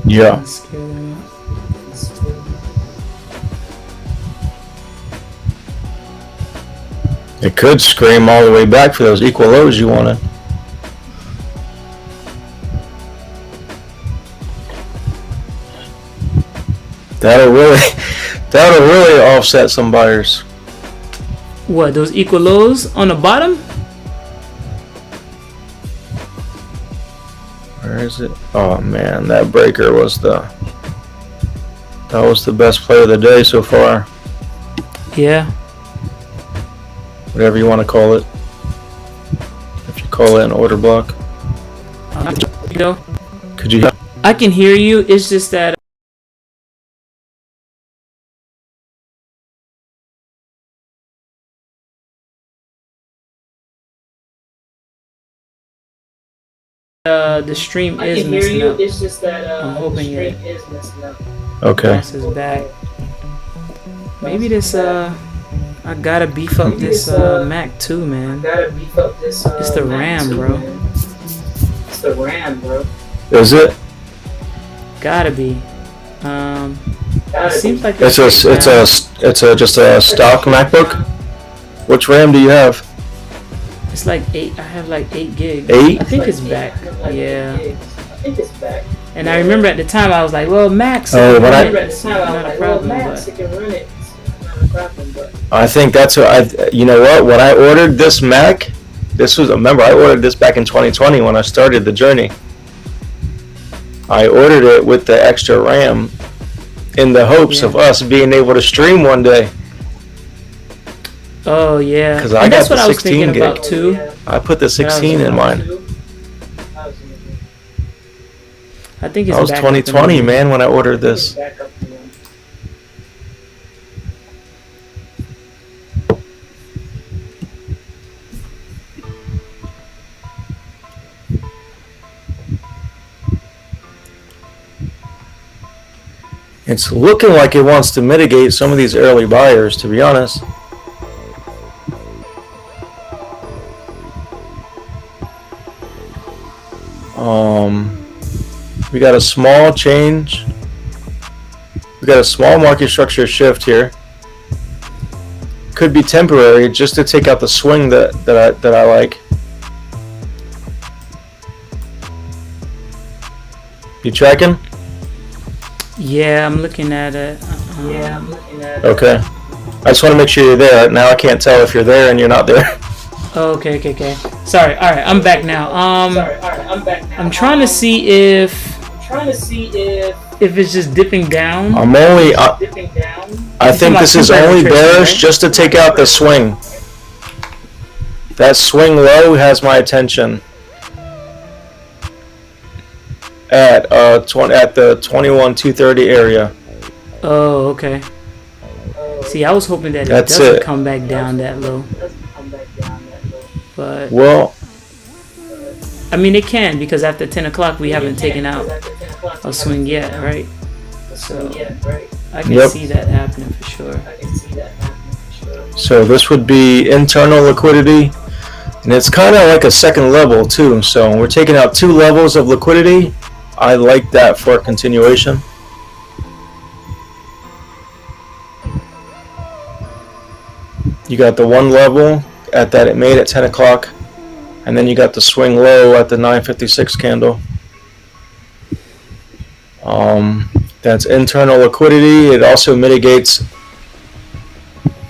Yeah. Scare them out. It could scream all the way back for those equal lows you wanted. That'll really offset some buyers. What, those equal lows on the bottom? Where is it? Oh man, that breaker was the best play of the day so far. Yeah. Whatever you want to call it. If you call it an order block. You know, Could you? I can hear you. It's just that the stream is messing up. It's just that I'm hoping the it stream is messing up. Okay. bounces back. Maybe this I gotta beef up this Mac too, man. It's the RAM, bro. Is it? Gotta be. It seems like It's just a stock MacBook. Which RAM do you have? It's like 8. I have like 8 gigs. 8? I think it's back. Yeah. And I remember at the time I was like, well, Max. Oh, but it's not a problem. But I think that's what you know what? When I ordered this Mac, I ordered this back in 2020 when I started the journey. I ordered it with the extra RAM in the hopes of us being able to stream one day. Oh yeah. Because I got what the I was 16 thinking gig. about too. I put the 16 in mine. I think it's That was back up 2020, and man, when I ordered this. It's looking like it wants to mitigate some of these early buyers, to be honest. We got a small change. We got a small market structure shift here. Could be temporary, just to take out the swing that I like. You tracking? Yeah, I'm looking at it. Okay. I just want to make sure you're there. Now I can't tell if you're there and you're not there. Oh, okay. Sorry. All right, I'm back now. I'm trying to see if it's just dipping down. I'm only I think this is only bearish just to take out the swing. That swing low has my attention at the 21,230 area. Oh, okay. See, I was hoping that it That's doesn't it. come back down that low. But Well, I mean, it can, because after 10 o'clock we haven't taken out a swing yet, right? So I can see that happening for sure. so this would be internal liquidity, and it's kind of like a second level too. So we're taking out 2 levels of liquidity. I like that for a continuation. You got the 1 level at that it made at 10 o'clock, and then you got the swing low at the 956 candle. That's internal liquidity. It also mitigates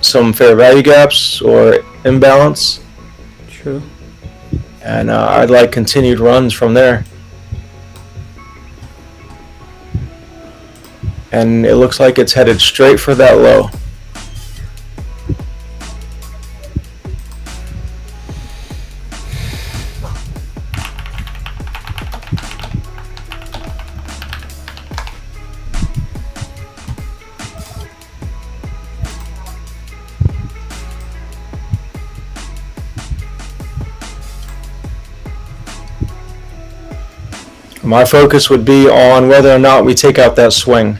some fair value gaps or imbalance, True. and I'd like continued runs from there. And it looks like it's headed straight for that low. My focus would be on whether or not we take out that swing.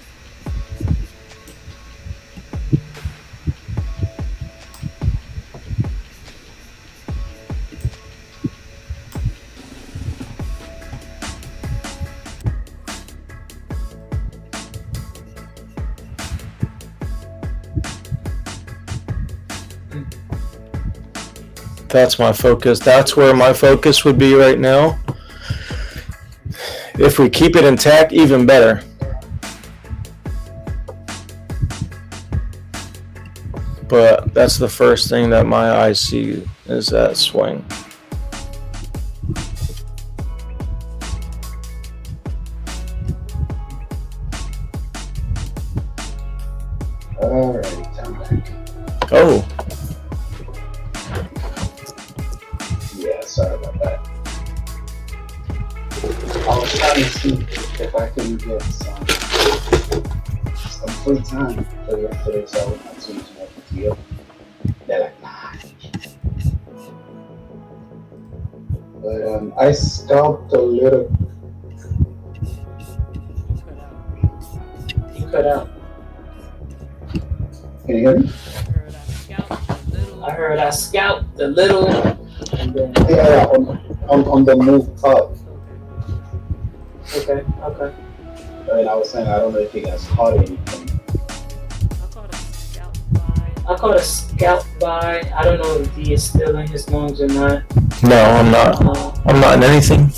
That's my focus. That's where my focus would be right now. If we keep it intact, even better. But that's the first thing that my eyes see is that swing. Alright, I'm back. Oh, Yeah, sorry about that. I was trying to see if I can get some free time for yesterday, so I would not too much more to you. They're like, nah. But I scalped a little. You cut out. Can you hear me? I heard I scalped a little, and then Yeah, on the move up. okay. And I was saying, I don't know if you guys caught anything. I caught a scalp buy. I don't know if he is still in his longs or not. no, I'm not. I'm not in anything.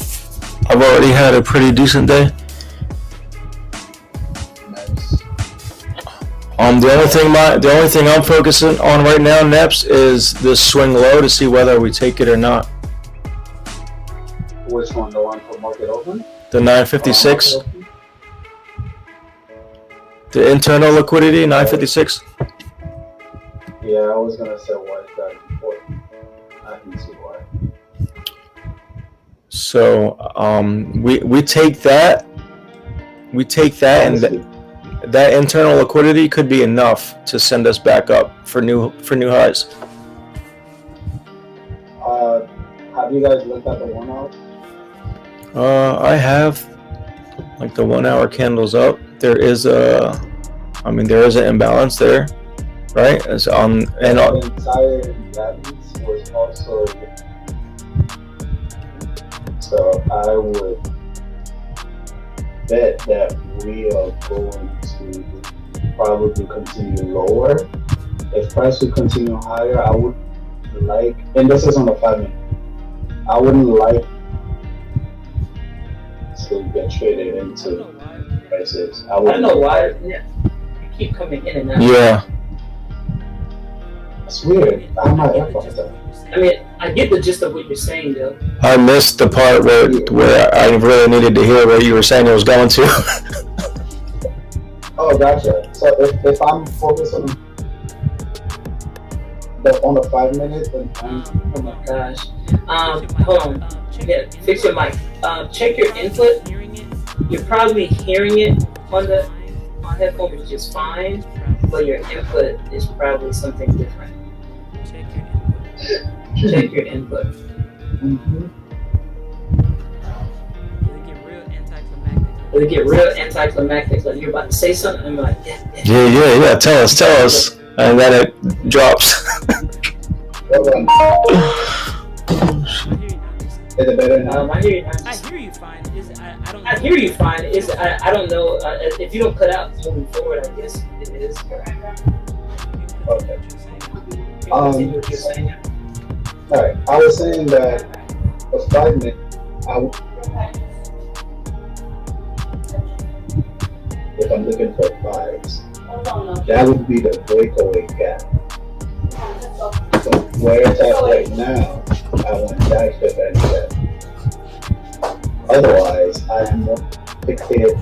I've already had a pretty decent day. Nice. The only thing I'm focusing on right now, Neps, is this swing low to see whether we take it or not. Which one? The one for market open? The 956, Market open? the internal liquidity, 956. Yeah, I was gonna say why is that important. I can see why. So we take that, and Honestly, that internal liquidity could be enough to send us back up for new highs. have you guys looked at the 1 hour? I have, like, the 1 hour candles up. There is an imbalance there, right? It's and The entire balance was also, so I would bet that we are going to probably continue lower. If price would continue higher, I would like, and this is on the 5 minute, I wouldn't like to get traded into prices. I don't know why. Yeah, you keep coming in and out. yeah, It's weird. I might have fucked up. I mean, I get the gist of what you're saying, though. I missed the part where I really needed to hear where you were saying it was going to. Oh, gotcha. So if I'm focused on the 5 minutes, then Oh my gosh. Hold on. Yeah, fix your mic. Check your input. You're probably hearing it on the headphone, which is fine, but your input is probably something different. Check your input. mm-hmm. It'll get real anticlimactic. Like you're about to say something, and I'm like, Yeah. Tell us. And then it drops. Is it better now? I hear you. I hear you fine. I hear you fine. I don't know if you don't cut out moving forward. I guess it is. Okay. Continue what you're saying. All right. I was saying that for 5 minutes, if I'm looking for fives, that would be the breakaway gap. So where it's at right now, I want that to any gap. Otherwise, I am more fixated,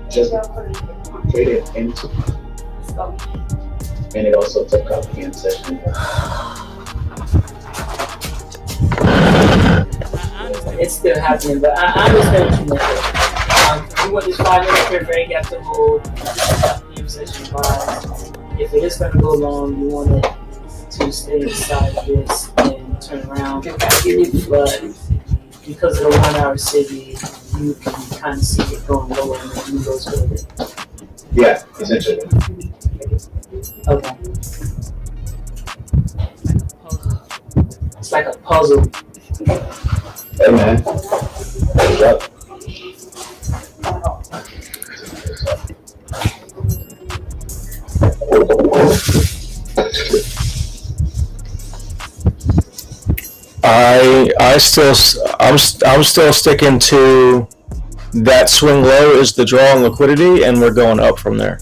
just fixated into, and it also took up the session. It's still happening, but I understand what you meant. You want this 5 minute prayer for gap to hold the session by. If it is going to go long, you want it to stay inside of this and turn around. But because of the 1 hour city, you can kind of see it going lower and then you go with it. Yeah, essentially. Okay. It's like a puzzle. Hey man, what's up? I'm still sticking to that swing low is the draw on liquidity, and we're going up from there.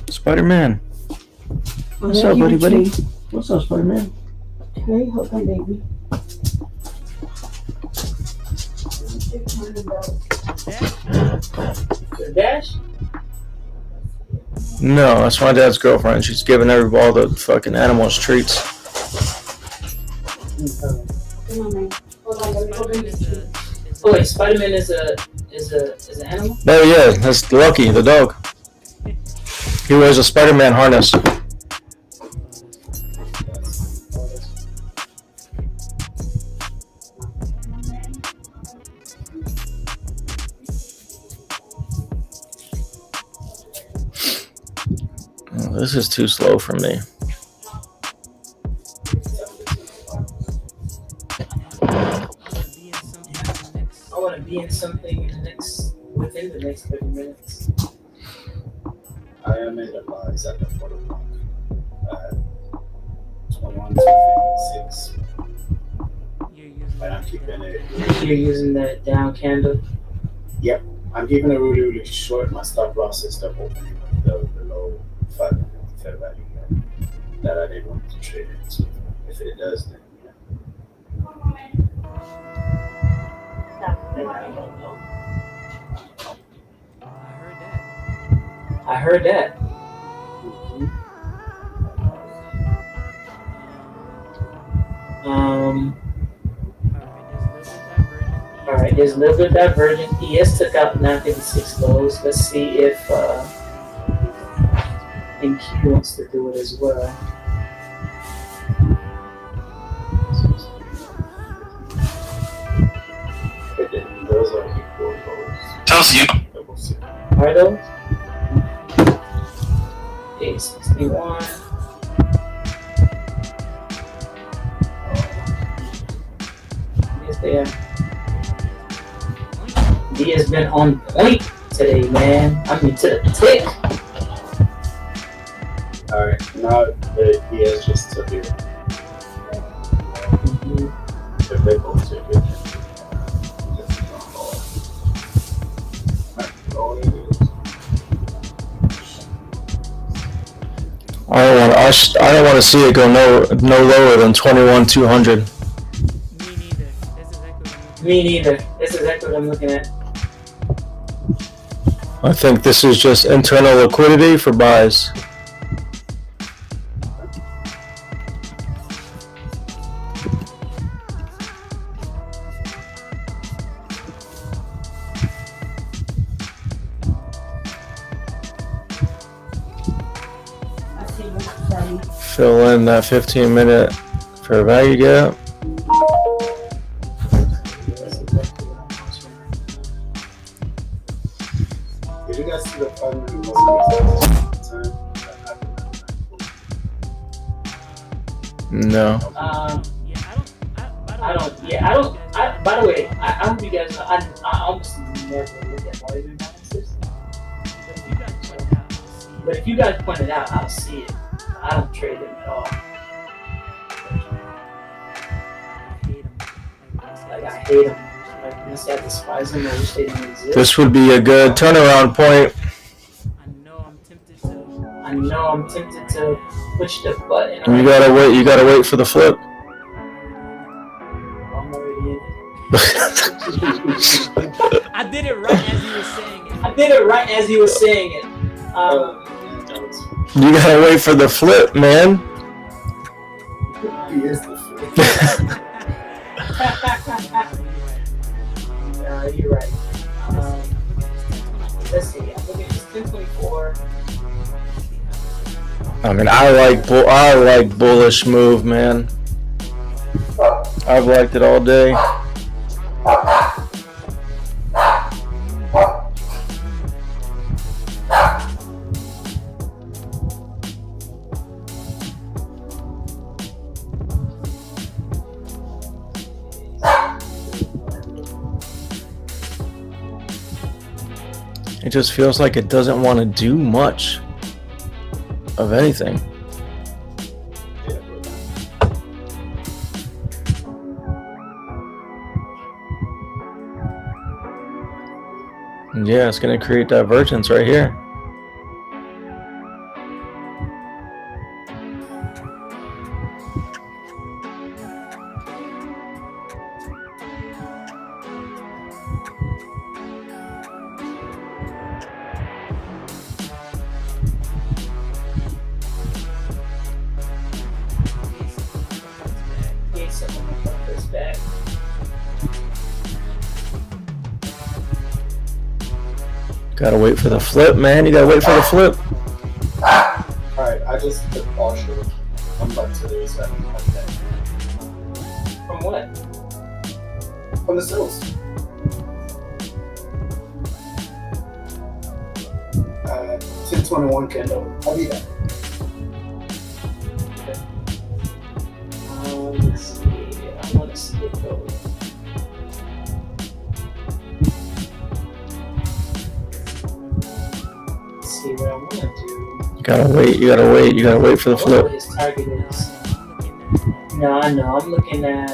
Spider-Man. What's up, buddy? What's up, Spider-Man? Hey, hold on, baby. Dash? No, that's my dad's girlfriend. She's giving all the fucking animals treats. Oh wait, Spider-Man is an animal? Oh yeah, that's Lucky, the dog. He wears a Spider-Man harness. Oh, this is too slow for me. I want to be in something within the next 30 minutes. I am in the Boyz at the 4 o'clock. 21:56. But I'm keeping it. You're using that down candle? Yep. I'm keeping it really, really short. My stop loss is the opening of the low 5 minute fair value that I didn't want to trade it. So if it does, then yeah. I heard that. All right, there's a little bit of divergence. ES took out 956 lows. Let's see if NQ wants to do it as well. Those are equal lows. Tells you. Are those? 861. there. D has been on point today, man. I mean, to the tick. Alright, now the DS just took it. If they both took it. I don't want to see it go no lower than 21,200. Me neither. That's exactly what I'm looking at. I think this is just internal liquidity for buys. Fill in that 15-minute fair value gap. Did you guys see the 5 minute No. By the way, I hope you guys know, I almost never look at Boyz analysis. But if you guys point it out, I'll see it. I don't trade them at all. Like, I hate them. Like, honestly, I despise them. I wish they didn't exist. This would be a good turnaround point. I know I'm tempted to push the button. You gotta wait for the flip. I'm already in it. I did it right as you were saying it. I did it right as you were saying it. You gotta wait for the flip, man. He is the flip. You're right. Let's see. I'm looking at 1024. I mean, I like bullish move, man. I've liked it all day. It just feels like it doesn't want to do much of anything. Yeah, it's going to create divergence right here. Gotta wait for the flip, man. You gotta wait for the flip. Alright, I just took partial. I'm about to do this. From what? From the sales. 1021 candle. I'll be back. Let's see. I want to see it go. See what I want to do. You gotta wait for the flip. What his target is. No, I know. I'm looking at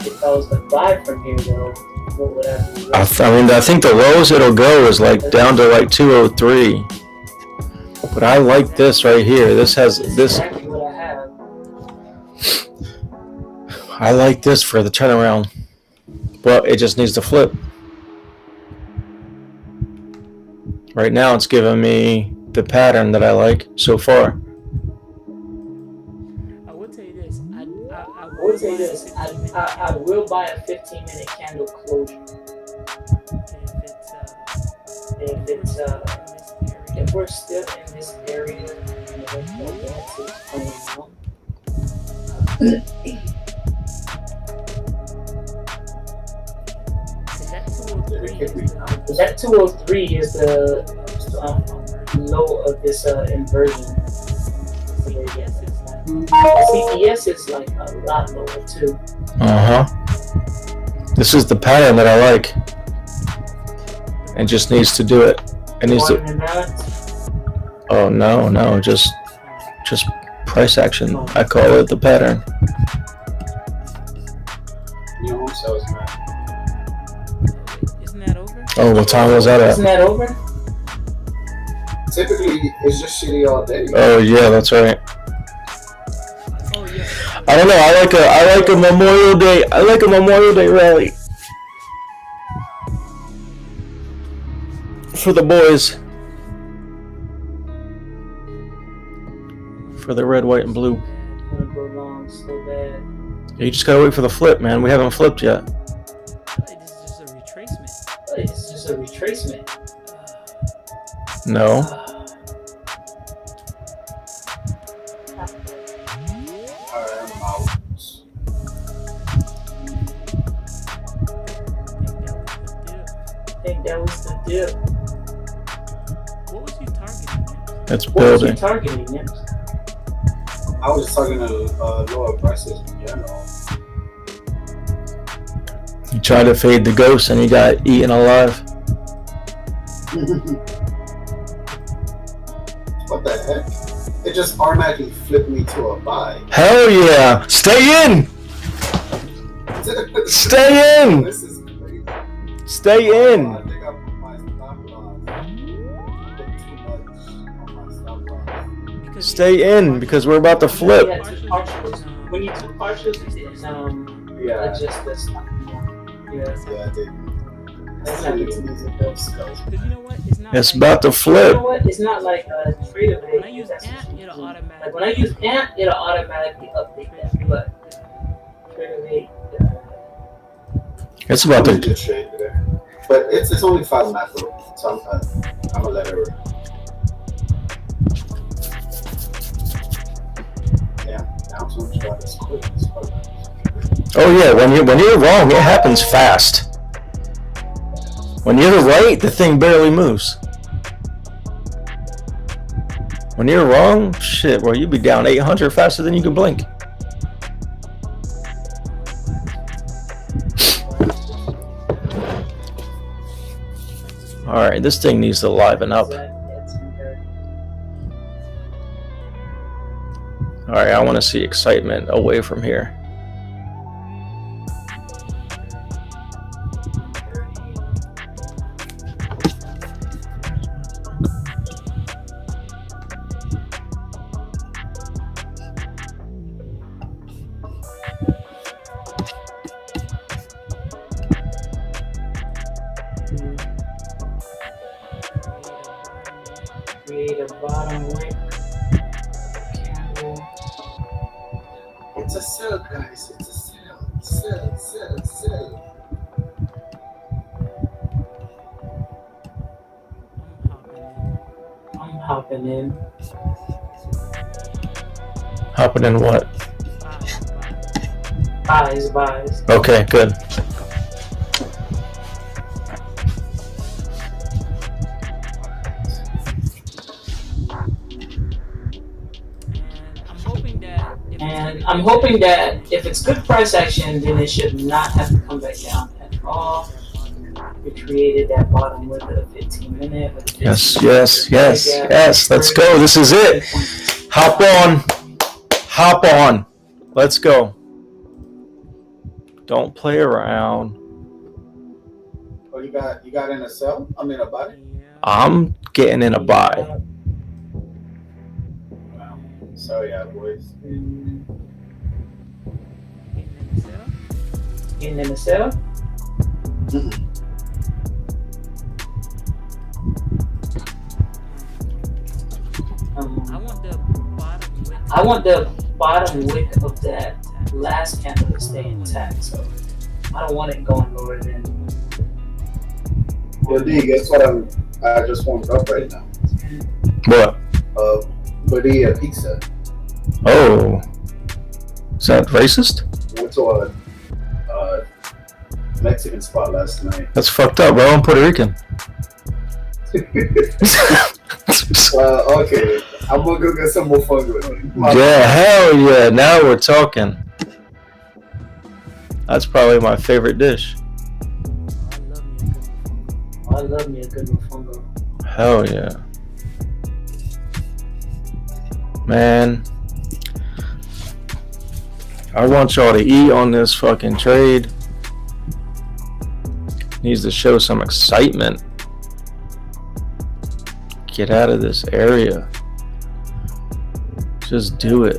if I was to buy from here though, what would I do? I think the lowest it'll go is like down to like 203. But I like this right here. This has this. Exactly what I have. I like this for the turnaround. But it just needs to flip. Right now it's giving me the pattern that I like so far. I will tell you this. I will buy a 15-minute candle closure. If we're still in this area, that 203 is the low of this inversion. CPS is like a lot lower too. This is the pattern that I like. It just needs to do it. It needs to. Oh no, just price action. I call it the pattern. New home sales, man. Isn't that over? Oh, what time was that Isn't at? that over? Typically, it's just shitty all day. Oh yeah, that's right. Oh yeah. I don't know. I like a Memorial Day. I like a Memorial Day rally for the boys. For the red, white, and blue. Wanna go long so bad. You just gotta wait for the flip, man. We haven't flipped yet. This is just a retracement. It's just a retracement. No. Alright, I'm out. I think that was the dip. What was you targeting? It's What was you building. targeting, Nips? I was talking to lower prices in general. You tried to fade the ghost and you got eaten alive. What the heck? It just automatically flipped me to a buy. Hell yeah! Stay in! Stay in! This is crazy. Stay in! I think I put my stop loss. Put too much on my stop loss. Stay in because we're about to flip. Yeah, two partials. When you do partials, you didn't Yeah. adjust the stop. Yeah, Yeah, I did. that's I not need good. to use a bell skull. Because you know what? It's not. It's like, about to You flip. know what? It's not like a trader When I bait. use That's amp, what you it'll do. automatically. Like when I use amp, it'll automatically update that. But trader bait, It's about I'm to. just trade there. But it's only 5 macro, so I'm gonna let her. Yeah, now so much about this quick. Oh yeah, when you're wrong, it happens fast. When you're right, the thing barely moves. When you're wrong, shit, bro, you'd be down 800 faster than you can blink. All right, this thing needs to liven up. that's very All right, I want to see excitement away from here. create a bottom wick candle. It's a sell, guys. It's a sell. Sell, sell, sell. I'm hopping in. Hopping in what? Buys. Okay, good. And I'm hoping that if it's good price action, then it should not have to come back down at all. We created that bottom wick of the 15 minute. With the 15 Yes. Let's go. This is it. Hop on. Let's go. Don't play around. Oh, you got in a sell? I mean a buy? I'm getting in a buy. Wow. So yeah, boys. Getting in the cell? I want the bottom wick of that last candle to stay intact, so I don't want it going lower than. Well, D, guess what? I just warmed up right now. What? Bodilla pizza. Oh. Is that racist? Went to a Mexican spot last night. That's fucked up, bro. I'm Puerto Rican. Okay. I'm gonna go get some more fungo. Yeah, hell yeah. Now we're talking. That's probably my favorite dish. I love me a good mofongo. Hell yeah. Man. I want y'all to eat on this fucking trade. Needs to show some excitement. Get out of this area. Just do it.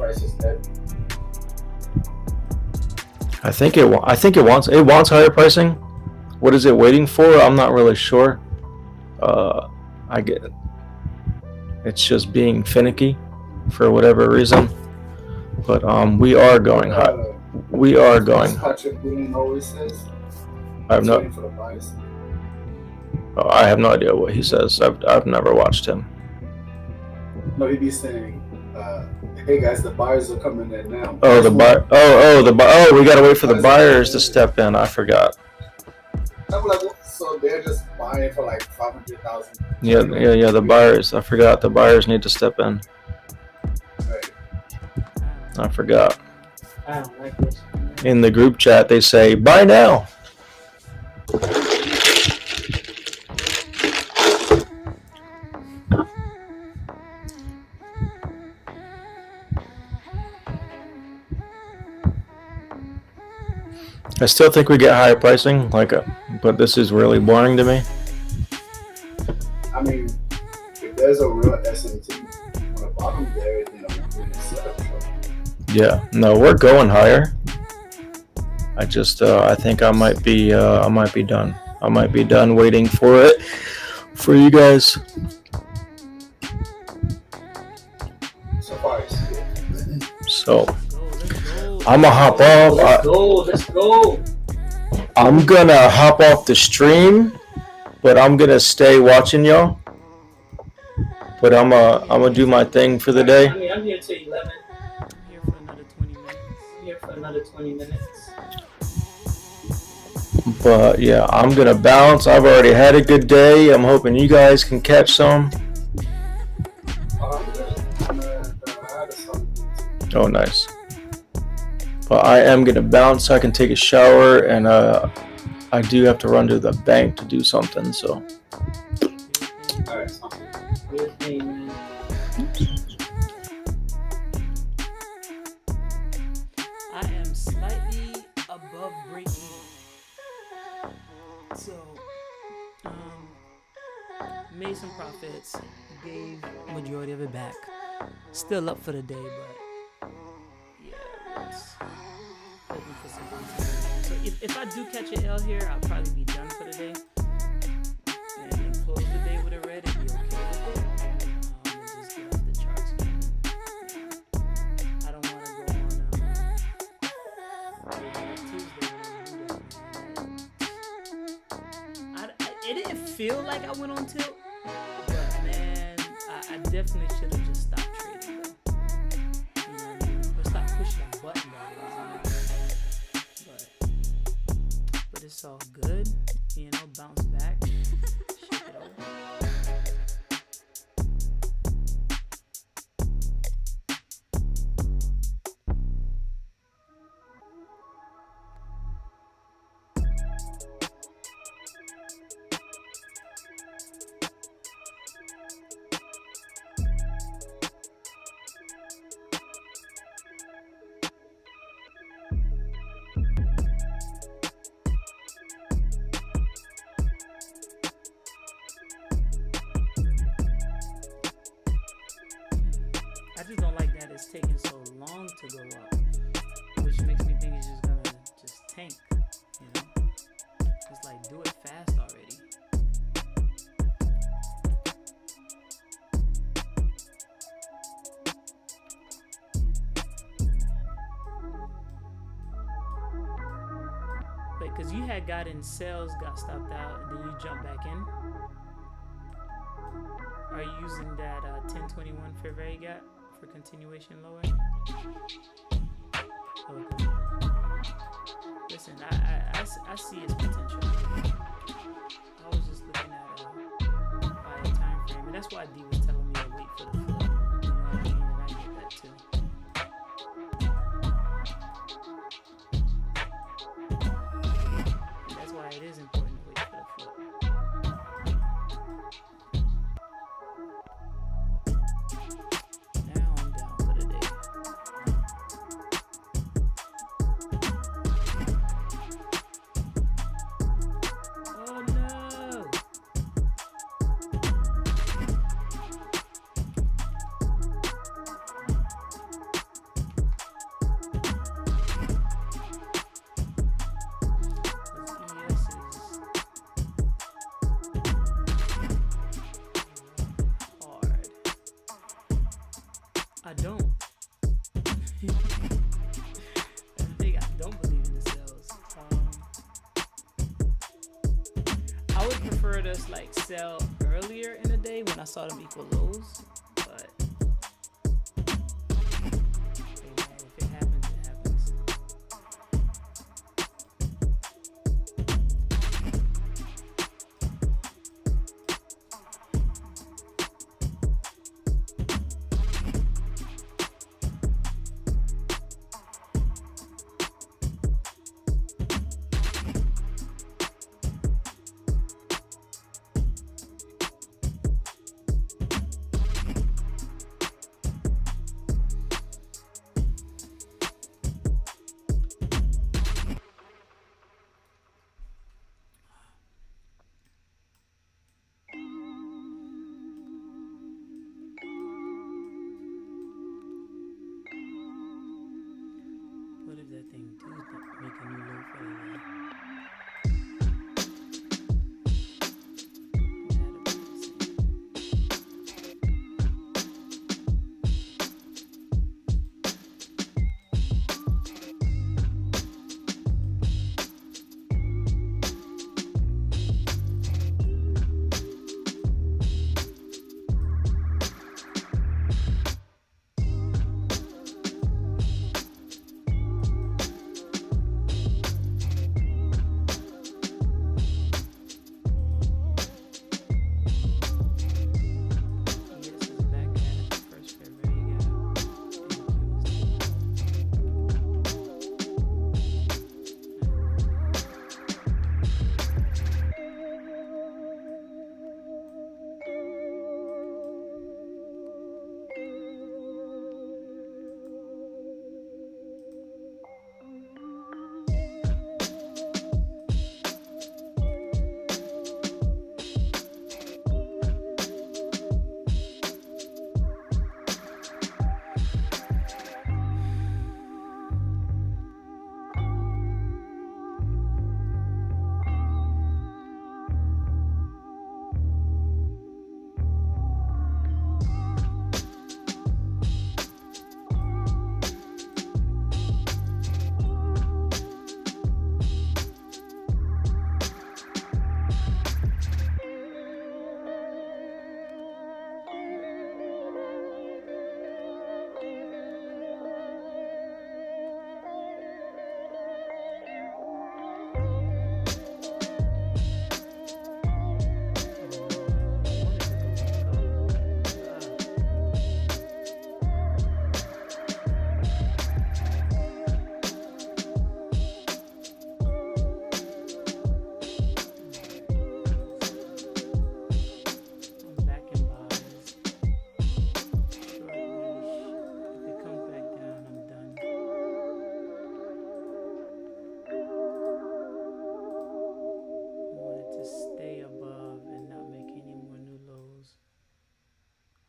I think it wants higher pricing. What is it waiting for? I'm not really sure. I get it. It's just being finicky for whatever reason. But we are going high. We are going. Patrick Boone always says. I have no. For the bias. I have no idea what he says. I've never watched him. No, he'd be saying, "Hey guys, the buyers are coming in now." Oh, the buy. Oh, we gotta wait for the buyers to step in. I forgot. I'm like, so they're just buying for like 500,000. Yeah. The buyers. I forgot. The buyers need to step in. Right. I forgot. I don't like this. In the group chat, they say, "Buy now." I still think we get higher pricing, but this is really boring to me. I mean, if there's a real SMT on the bottom there, you know, we're doing a setup trouble. Yeah, no, we're going higher. I just, I think I might be done. I might be done waiting for it, for you guys. So far, it's good. So, I'm gonna hop off. Let's go. I'm gonna hop off the stream, but I'm gonna stay watching y'all. But I'm gonna do my thing for the day. I mean, I'm here till 11. I'm here for another 20 minutes. But yeah, I'm gonna bounce. I've already had a good day. I'm hoping you guys can catch some. Oh, nice. But I am gonna bounce so I can take a shower, and I do have to run to the bank to do something. So. Alright, Good thing, man. I am slightly above breaking. So, made some profits, gave majority of it back. Still up for the day, but yeah, it's hoping for some continuation. So if I do catch an L here, I'll probably be done for the day and close the day with a red and be okay with it. Just get off the charts. I don't want to go on Tuesday. It didn't feel like I went on tilt, but man, I definitely should have just stopped trading though. You know what I mean? Or stop pushing a button but it's all good. You know, bounce back, shake it over. I just don't like that it's taking so long to go up, which makes me think it's just gonna just tank, you know? It's like, do it fast already. Wait, cause you had got in sales, got stopped out, and then you jump back in? Are you using that 1021 fair value gap for continuation lower? Okay. Listen, I see its potential. I was just looking at by a time frame, and that's why D was telling me to wait for the flow. You know what I us like sell earlier in the day when I saw them equal lows, but hey man, if it happens, it happens. What if that thing do make a new low for the day?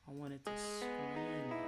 I want it to scream up.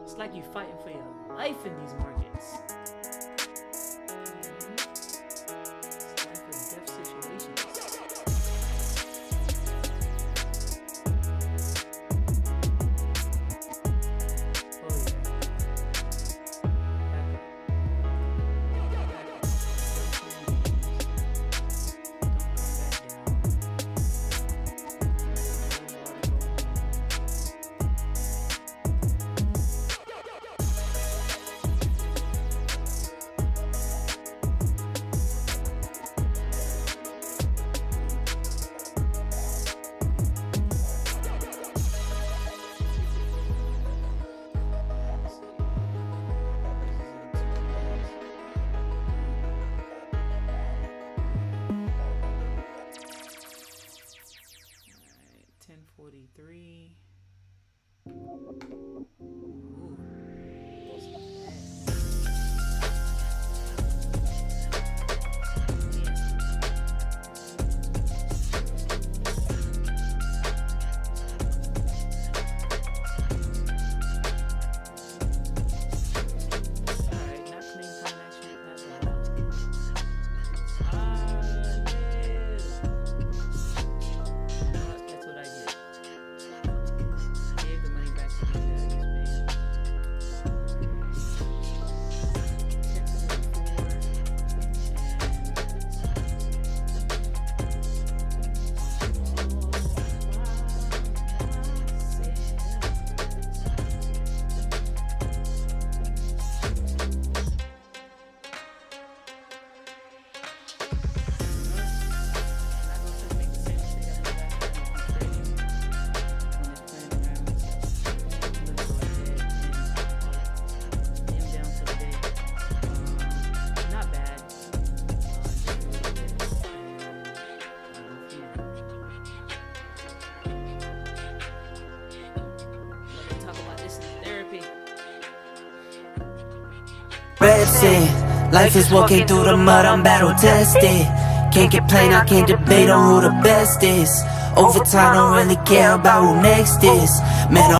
It's like you fighting for your life in these markets. It's life or death situations. Oh yeah. reps in. Life is walking through the mud, I'm battle tested. Can't complain, I can't debate on who the best is. Over time, don't really care about who next is. Man,